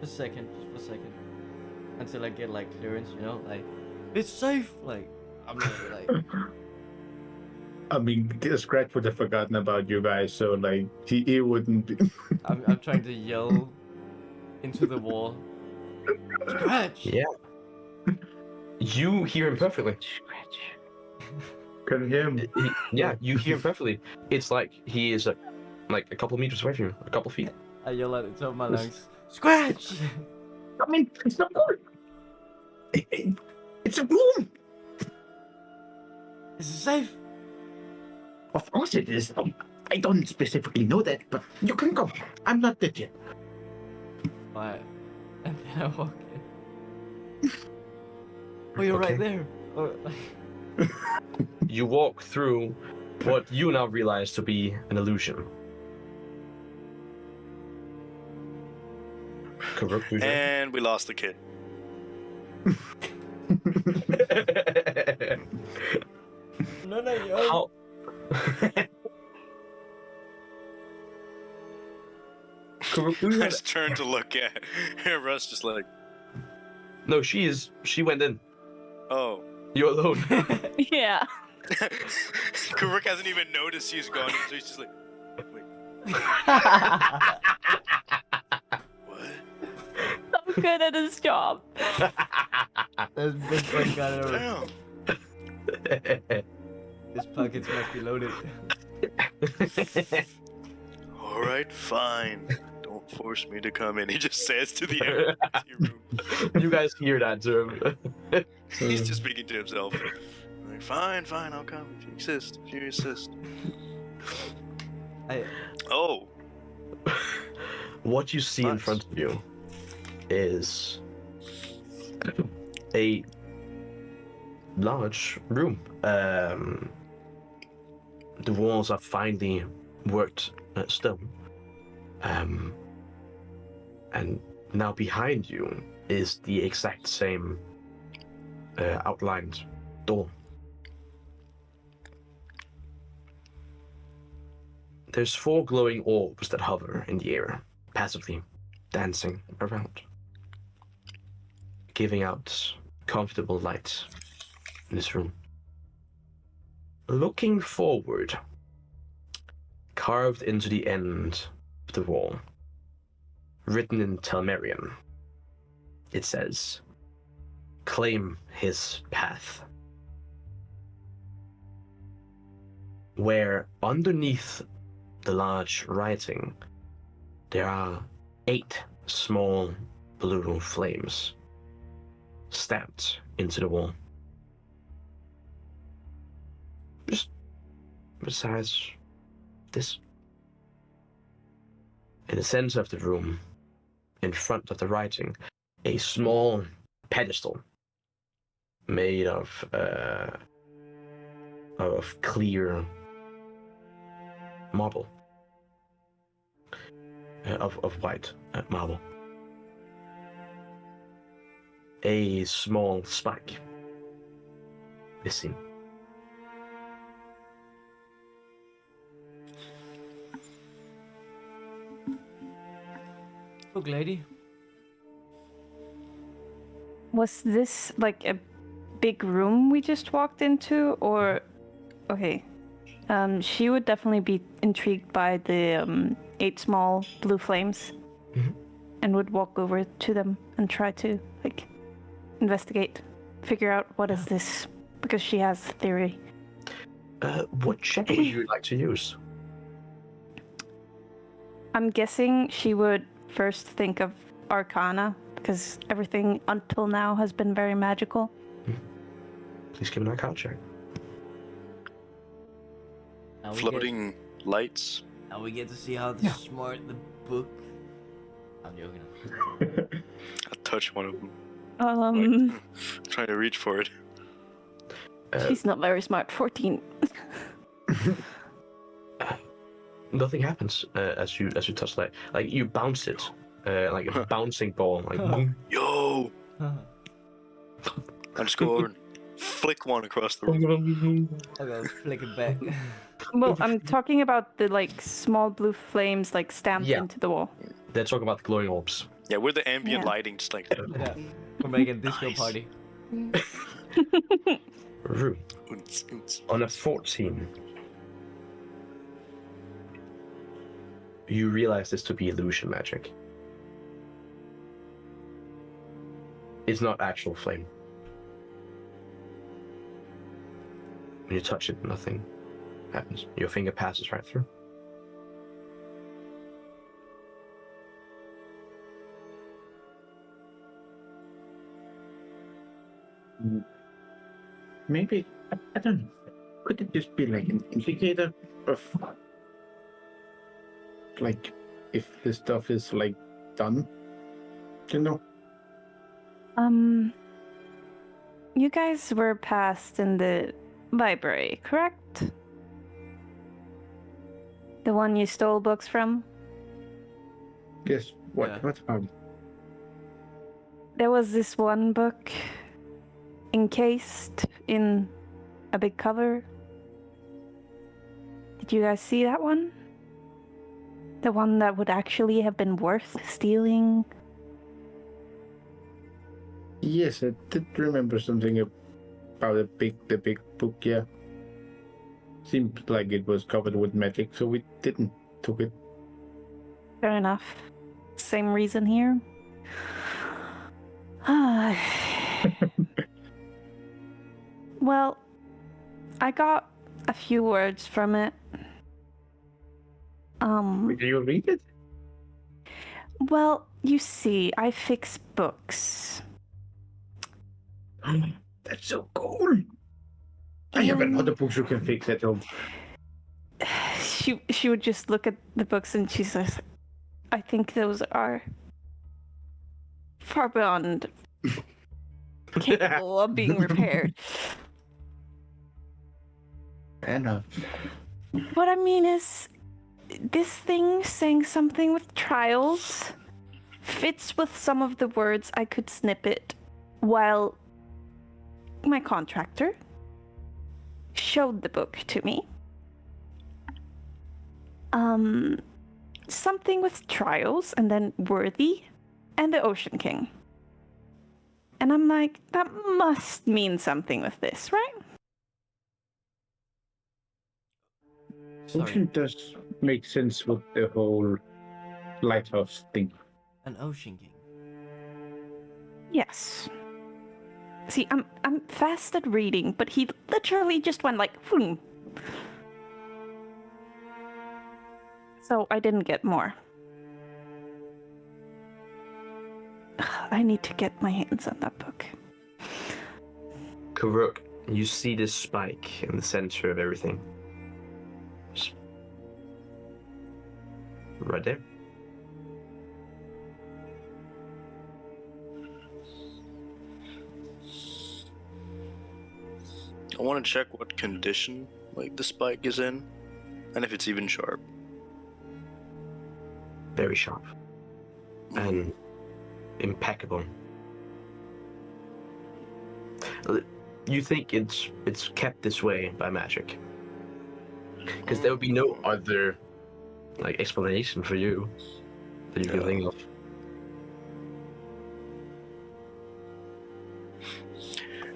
Just for a second. Until I get like clearance, you know, like it's safe. Like I'm not like. I mean, Scratch would have forgotten about you guys, so like he wouldn't be. I'm trying to yell into the wall. Scratch. Yeah. You hear him perfectly. Scratch. Can hear him. Yeah, you hear him perfectly. It's like he is like a couple meters away from you, a couple feet. I yell at the top of my lungs. Scratch. I mean, it's not good. It's a room. Is it safe? Of course it is. I don't specifically know that, but you can go. I'm not dead yet. Alright. And then I walk in. Oh, you're right there. Oh, You walk through what you now realize to be an illusion. Koruk, do you And we lost the kid. no, yo. How? Koruk, do you I have- just turned to look at Russ, just like, No, she went in. oh. You're alone. Yeah. Koruk hasn't even noticed he's gone, so he's just like, wait, what? So good at his job. That's best friend got it over. Damn. His pockets must be loaded. All right, fine. Don't force me to come in. He just says to the empty room. You guys hear that, sir? He's just speaking to himself. Like, fine, I'll come if you insist. Oh, What you see in Nice. front of you is a large room. The walls are finely worked stone. And now behind you is the exact same outlined door. There's 4 glowing orbs that hover in the air, passively dancing around, giving out comfortable light in this room. Looking forward, carved into the end of the wall, written in Talmerian, it says, "Claim his path." Where underneath the large writing, there are 8 small blue flames stamped into the wall. Just besides this. In the center of the room, in front of the writing, a small pedestal made of clear marble, of white marble. A small spike missing. Look, lady. Was this like a big room we just walked into, or okay? She would definitely be intrigued by the 8 small blue flames, and would walk over to them and try to like investigate figure out what is this, because she has theory. What check would you like to use? I'm guessing she would first think of Arcana, because everything until now has been very magical. Please give me an Arcana check. Floating lights. Now we get to see how smart the book. I'm joking. I touch one of them. Trying to reach for it. She's not very smart. 14. Nothing happens as you touch light. Like you bounce it, like a bouncing ball. Like boom. Yo! I just go over and flick one across the room. I'll go flick it back. Well, I'm talking about the like small blue flames like stamped into the wall. They're talking about the glowing orbs. Yeah, we're the ambient lighting, just like. Yeah. We're making a disco party. Rue. Oons, oons. On a 14, you realize this to be illusion magic. It's not actual flame. When you touch it, nothing happens. Your finger passes right through. Maybe, I don't know. Could it just be like an indicator of, like, if the stuff is like done? You know? You guys were passed in the library, correct? The one you stole books from? Yes. What? Yeah. What about? There was this one book encased in a big cover. Did you guys see that one? The one that would actually have been worth stealing? Yes, I did remember something about the big book. Yeah. Seemed like it was covered with magic, so we didn't took it. Fair enough. Same reason here. Well, I got a few words from it. Did you read it? Well, you see, I fix books. That's so cool. I have another book you can fix at home. She would just look at the books and she says, I think those are far beyond capable of being repaired. Fair enough. What I mean is, this thing saying something with trials fits with some of the words I could snip it while my contractor showed the book to me. Something with trials and then worthy and the Ocean King. And I'm like, that must mean something with this, right? Ocean does make sense with the whole lighthouse thing. An Ocean King. Yes. See, I'm fast at reading, but he literally just went like, boom. So I didn't get more. I need to get my hands on that book. Koruk, you see this spike in the center of everything. Just right there. I want to check what condition like the spike is in, and if it's even sharp. Very sharp. And impeccable. You think it's kept this way by magic? Because there would be no other like explanation for you that you can think of.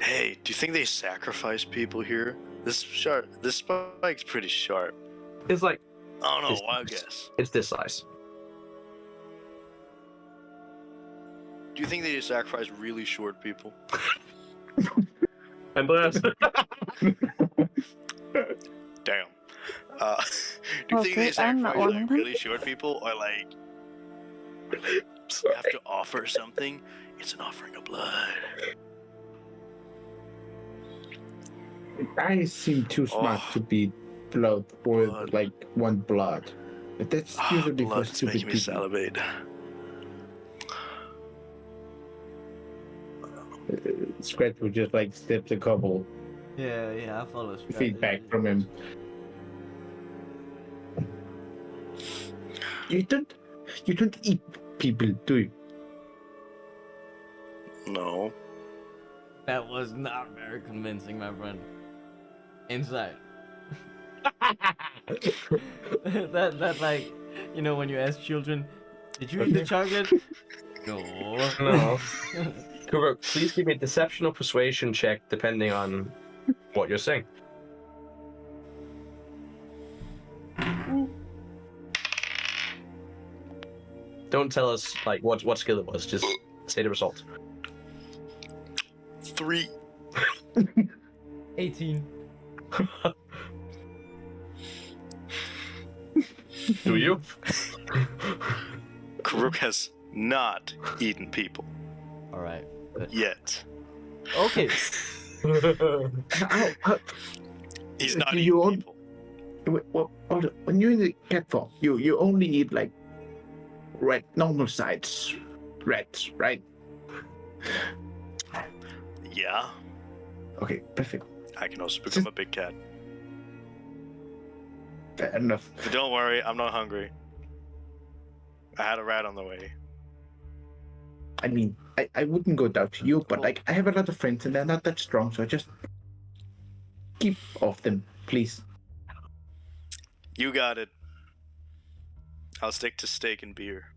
Hey, do you think they sacrifice people here? This spike's pretty sharp. It's like I don't know. I guess. it's this size. Do you think they sacrifice really short people? Andreas. Damn. Do you think Okay, they I'm not sacrifice one like of them. really short people, or like you have to offer something? It's an offering of blood. I seem too smart Oh. to be blood or Blood. like want blood. But that's usually for Blood, it's stupid making me people. salivate. Scratch would just like step a couple Yeah, I follow Scratch. feedback from him. You don't eat people, do you? No. That was not very convincing, my friend. Inside. that like, you know, when you ask children, did you eat the chocolate? No. No. Koruk, please give me a deception or persuasion check depending on what you're saying. Don't tell us like what skill it was, just say the result. 3. 18. Do you? Koruk has not eaten people All right. yet. Okay. He's not You eaten own- people. Well, when you're in the cat form, you only eat like red normal size rats, right? Yeah. Okay, perfect. I can also become a big cat. Fair enough. But don't worry, I'm not hungry. I had a rat on the way. I mean, I wouldn't go down to you, but like I have a lot of friends and they're not that strong, so I just keep off them, please. You got it. I'll stick to steak and beer.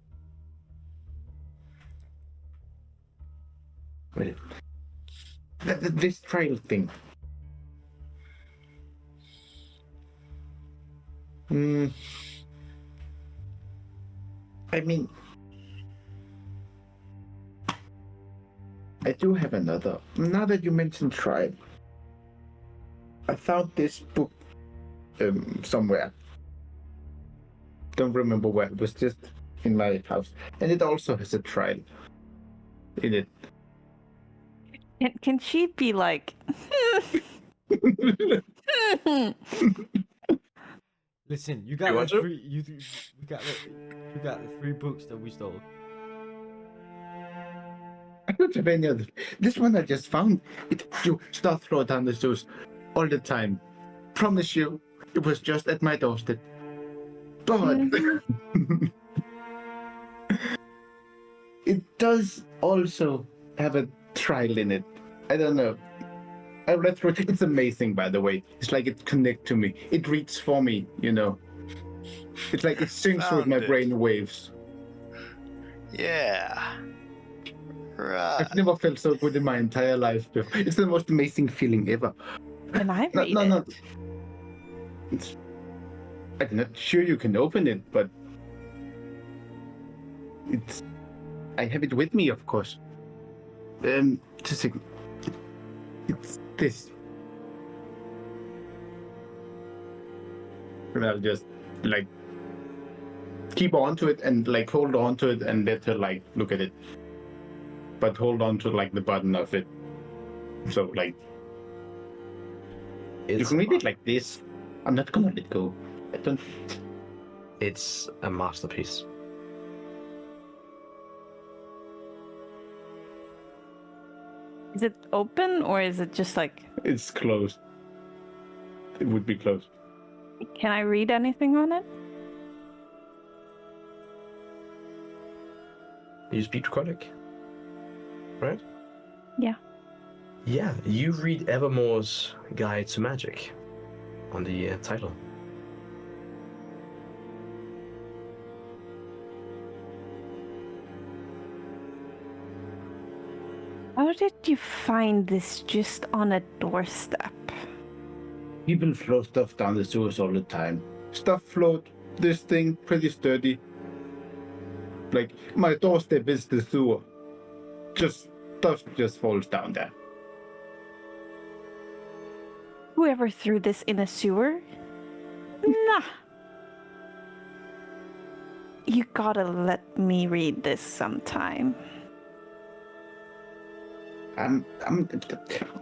Wait. This trial thing. I mean, I do have another. Now that you mentioned trial, I found this book somewhere. Don't remember where. It was just in my house, and it also has a trial in it. Can she be like? Listen, you got You the want to? three. You got the 3 books that we stole. I don't have any other. This one I just found. You start throw down the stairs all the time. Promise you, it was just at my doorstep. But it does also have a trial in it. I don't know. I read through it. It's amazing, by the way. It's like it connects to me. It reads for me, you know. It's like it syncs with my Found it. brain waves. Yeah. Right. I've never felt so good in my entire life before. It's the most amazing feeling ever. Can I No, read no, it? no. I'm not sure you can open it, but it's. I have it with me, of course. Just a second. It's this. And I'll just like keep on to it and like hold on to it and let her like look at it, but hold on to like the button of it. So like you can read it like this. I'm not gonna let go. I don't. It's a masterpiece. Is it open or is it just like? It's closed. It would be closed. Can I read anything on it? You speak Kulig, right? Yeah. Yeah, you read Evermore's Guide to Magic on the title. How did you find this just on a doorstep? People throw stuff down the sewers all the time. Stuff float. This thing pretty sturdy. Like my doorstep is the sewer. Just stuff just falls down there. Whoever threw this in a sewer? Nah. You gotta let me read this sometime. I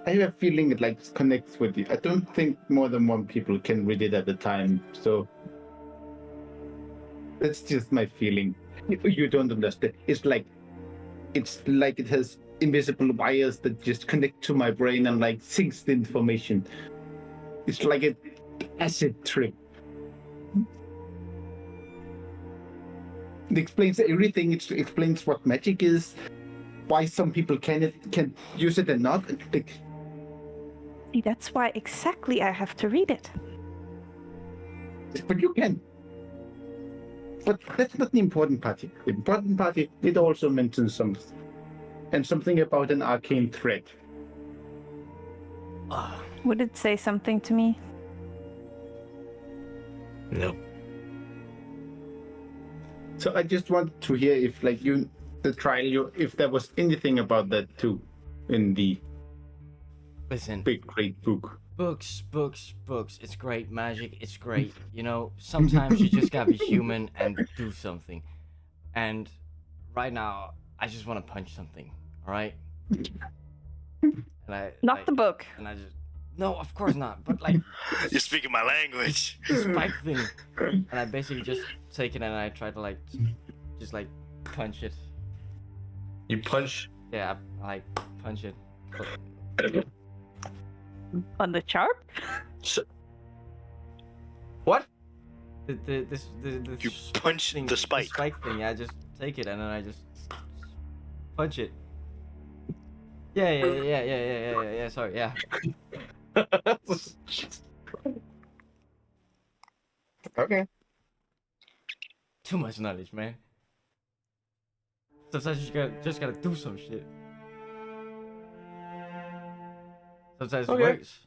have a feeling it like connects with you. I don't think more than one people can read it at a time. So that's just my feeling. You don't understand. It's like it has invisible wires that just connect to my brain and like syncs the information. It's like an acid trip. It explains everything. It explains what magic is, why some people can use it and not. See, that's why exactly I have to read it. But you can. But that's not the important part. The important part, it also mentions something about an arcane thread. Would it say something to me? No. So I just want to hear if, like, if there was anything about that too, in the Listen, big great book. books. It's great. Magic, it's great. You know, sometimes you just gotta be human and do something. And right now, I just want to punch something. All right. And Not the book. And I just no, of course not. But like, You're speaking my language. the spike thing. And I basically just take it and I try to like, just like punch it. You punch. Yeah, I like punch it. On the sharp? What? The You punch the spike. The spike thing. I just take it and then I just punch it. Yeah. Sorry, yeah. Okay. Too much knowledge, man. Sometimes you just gotta do some shit. Sometimes it Okay. works.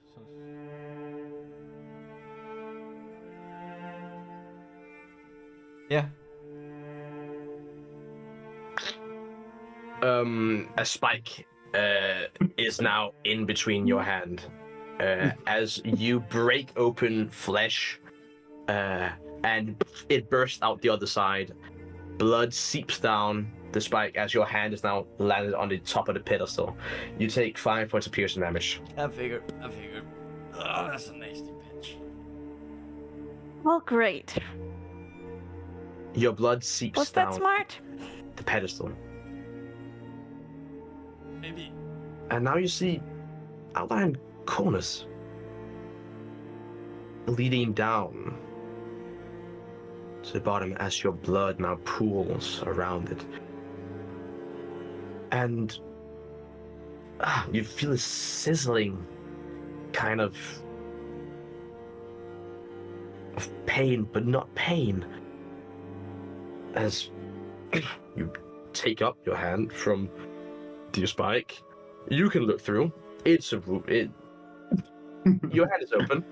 Yeah. A spike is now in between your hand. As you break open flesh, and it bursts out the other side. Blood seeps down the spike as your hand is now landed on the top of the pedestal. You take 5 points of piercing damage. I figured. Oh, that's a nasty bitch. Well, great. Your blood seeps Was down that smart? the pedestal. Maybe. And now you see outlined corners leading down to the bottom as your blood now pools around it. And you feel a sizzling kind of pain, but not pain. As you take up your hand from the spike, you can look through. It's a room. Your hand is open,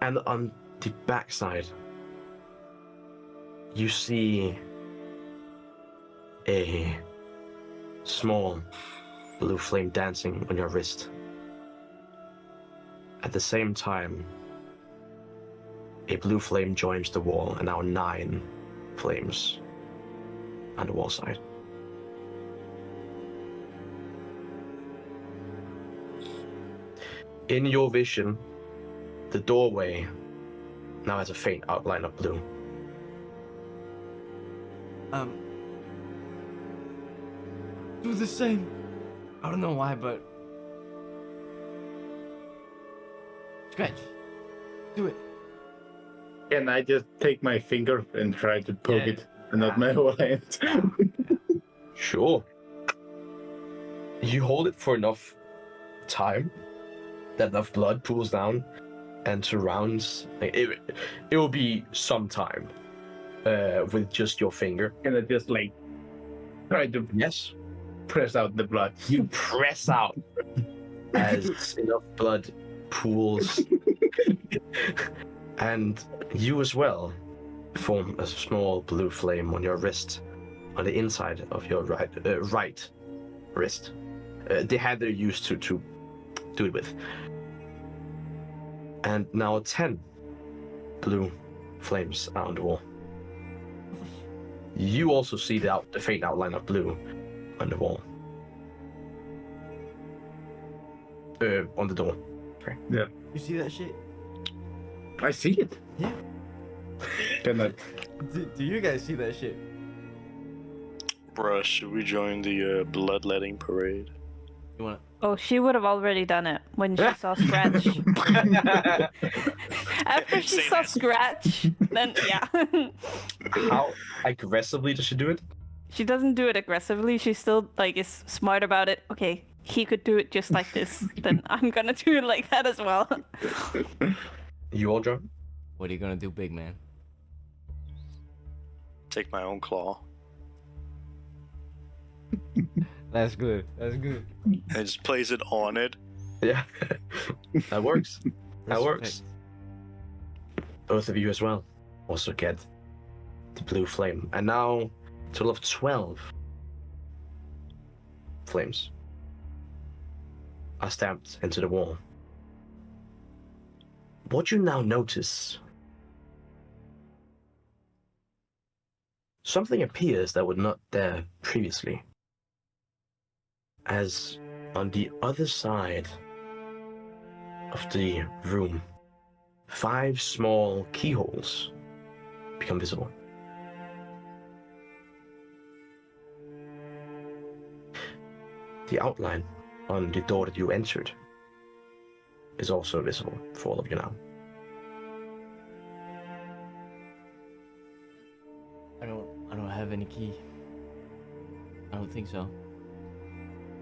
and on the backside, you see a small blue flame dancing on your wrist. At the same time, a blue flame joins the wall, and now 9 flames on the wall side. In your vision, the doorway now has a faint outline of blue. Do the same. I don't know why, but scratch. Do it. Can I just take my finger and try to poke Yeah. it, and not my whole hand? Sure. You hold it for enough time that enough blood pools down and surrounds. It will be some time with just your finger. Can I just like try to Yes. press out the blood? You press out as enough blood pools, and you as well form a small blue flame on your wrist, on the inside of your right wrist. The hand they're used to do it with. And now 10 blue flames are on the wall. You also see the faint outline of blue on the wall. On the door. Sorry. Yeah. You see that shit? I see it. Yeah. Can I? Do you guys see that shit? Bruh, should we join the bloodletting parade? You wanna? Oh, she would have already done it when she saw Scratch. After she Same saw answer. Scratch, then yeah. How aggressively does she do it? She doesn't do it aggressively. She still like is smart about it. Okay, he could do it just like this. Then I'm gonna do it like that as well. You all join? What are you gonna do, big man? Take my own claw. That's good. That's good. And just place it on it. Yeah. That works. That Respect. works. Both of you as well also get the blue flame. And now, a total of 12 flames are stamped into the wall. What you now notice, something appears that was not there previously. As on the other side of the room, 5 small keyholes become visible. The outline on the door that you entered is also visible for all of you now. I don't have any key. I don't think so.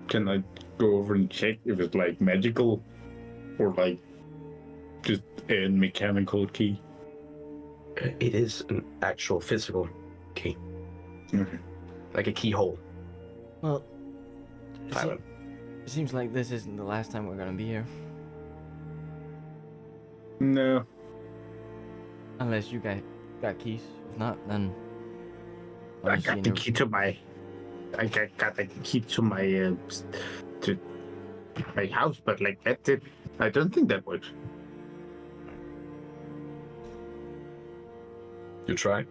Can I go over and check if it's like magical or like just a mechanical key? It is an actual physical key, Okay. like a keyhole. Well, it Silent. seems like this isn't the last time we're gonna be here. No. Unless you guys got keys. If not, then I'll I just see got you the in key to my. I got the key to my to my house, but like that's it. I don't think that works. You try.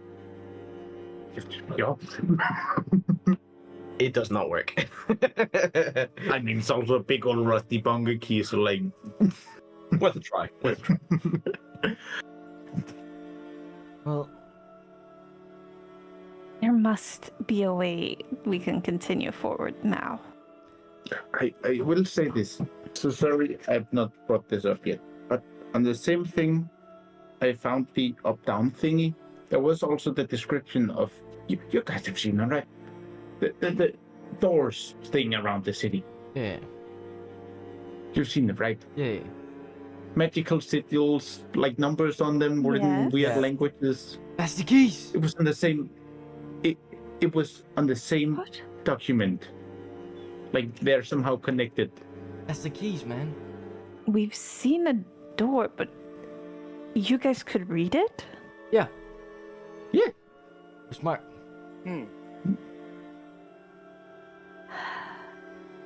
Yeah. It does not work. I mean, it's also a big old rusty bunker key, so like. Worth a try. Worth a try. Well, There must be a way we can continue forward now. I will say this. So sorry, I've not brought this up yet. But on the same thing, I found the up-down thingy. There was also the description of you guys have seen it, right? The doors thing around the city. yeah, You've seen it, right? yeah. Magical sigils, like numbers on them, were in Yes. weird Yeah. languages. That's the keys. It was on the same. It was on the same What? document. Like they're somehow connected. That's the keys, man. We've seen a door, but you guys could read it? Yeah. Yeah. We're smart.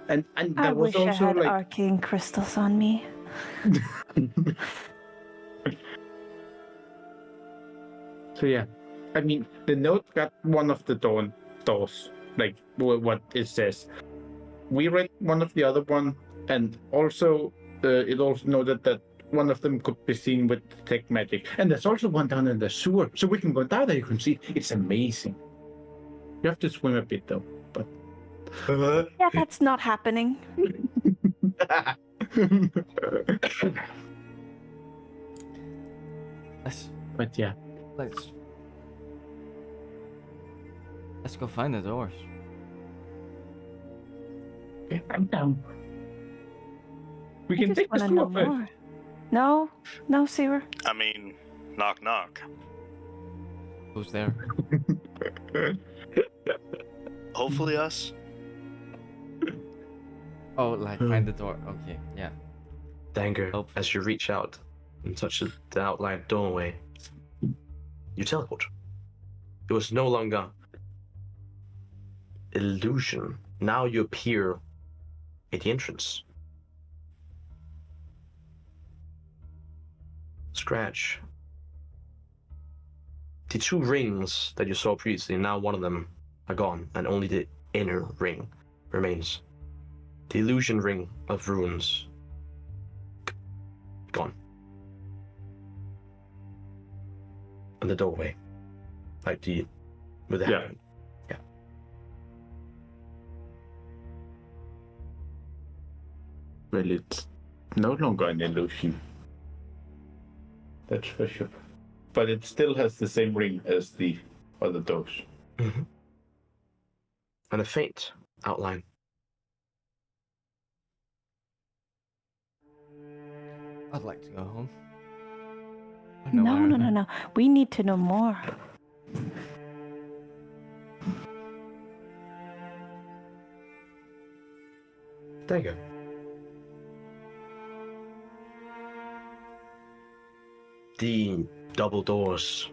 And I there was wish I also had like arcane crystals on me. So yeah, I mean the note got one of the doors, like what it says. We read one of the other one, and also it also noted that one of them could be seen with detect magic, and there's also one down in the sewer, so we can go down there. You can see it's amazing. You have to swim a bit though, but. Yeah, that's not happening. But yeah, Let's go find the doors. yeah, I'm down. We I can just take the wanna know sewer first. more. No, sewer. I mean, knock knock. Who's there? Hopefully us. Oh, like find the door. Okay, yeah. Dangur, Oh. as you reach out and touch the outlined doorway, you teleport. It was no longer illusion. Now you appear at the entrance. Scratch. The 2 rings that you saw previously, now one of them are gone, and only the inner ring remains. The illusion ring of runes. Gone. And the doorway. Like with the hand. Yeah. Well, it's no longer an illusion. That's for sure. But it still has the same ring as the other doors. Mm-hmm. And a faint outline. I'd like to go home. No. We need to know more. There you go. The double doors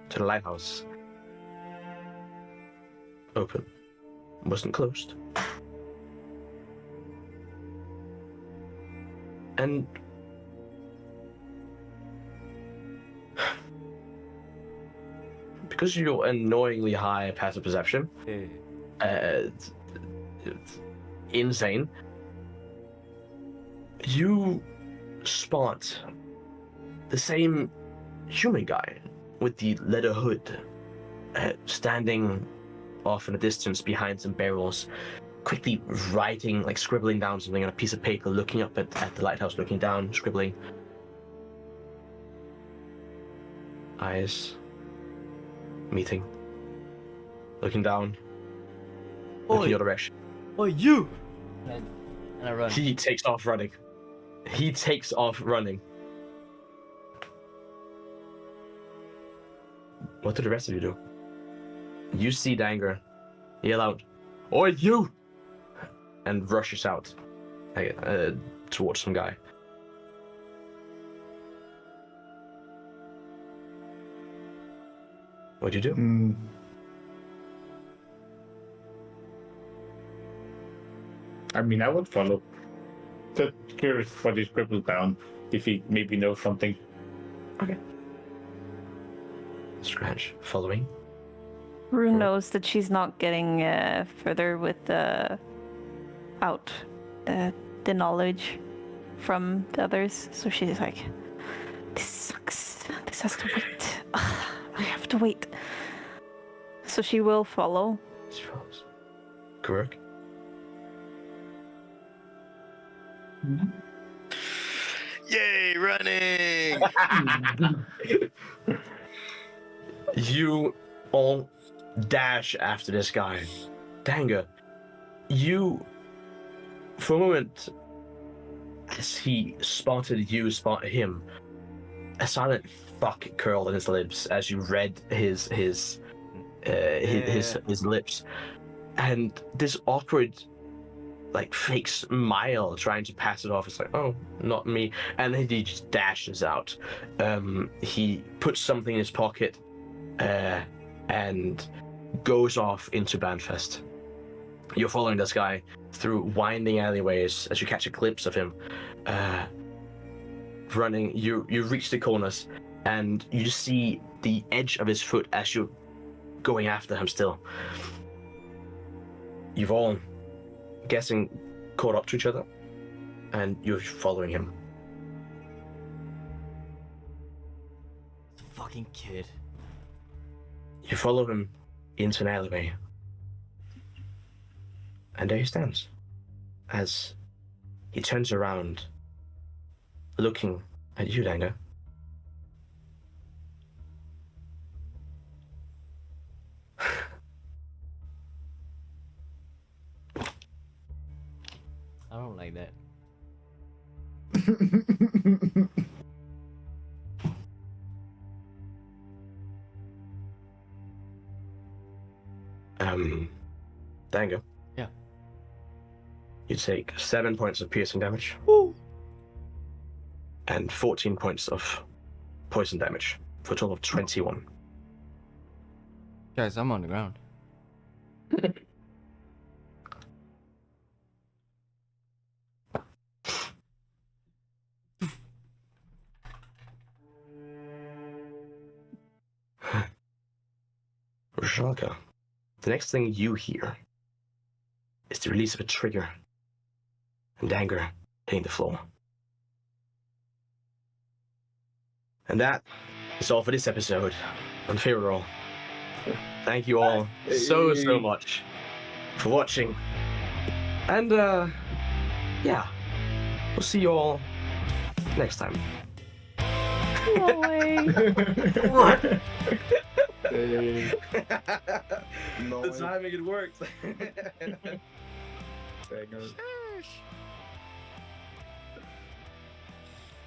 to the lighthouse open. Wasn't closed. And because you're annoyingly high passive perception, it's insane. You spot the same human guy with the leather hood, standing off in the distance behind some barrels, quickly writing, like scribbling down something on a piece of paper, looking up at the lighthouse, looking down, scribbling. Eyes meeting, looking down, looking your direction. Oh, you! And I run. He takes off running. What do the rest of you do? You see Dangur yell out, "Oi, you!" and rushes out towards some guy. What do you do? I mean, I would follow. Just curious what he scribbled down, if he maybe knows something. Okay. Scratch. Following. Rune knows that she's not getting further with the knowledge from the others, so she's like, "This sucks. This has to wait. I have to wait." So she will follow. She follows. Koruk. Yay, running! You all dash after this guy. Dangur, you, for a moment, as he spotted you, spotted him, a silent fuck curled on his lips as you read his lips, and this awkward, like, fake smile trying to pass it off. It's like, oh, not me. And then he just dashes out. He puts something in his pocket and goes off into Banfest. You're following this guy through winding alleyways as you catch a glimpse of him running. You reach the corners and you see the edge of his foot as you're going after him still. You've all, guessing, caught up to each other, and you're following him. It's a fucking kid. You follow him into an alleyway, and there he stands as he turns around, looking at you, Dangur. I don't like that. Dangur. Yeah. You take 7 points of piercing damage. Woo. And 14 points of poison damage for a total of 21. Guys, I'm on the ground. Rashalka, the next thing you hear is the release of a trigger and Dangur hitting the floor. And that is all for this episode on Fablerole. Thank you all so much for watching. And yeah, we'll see you all next time. No way. What? Nice. The timing, it worked. Dang it.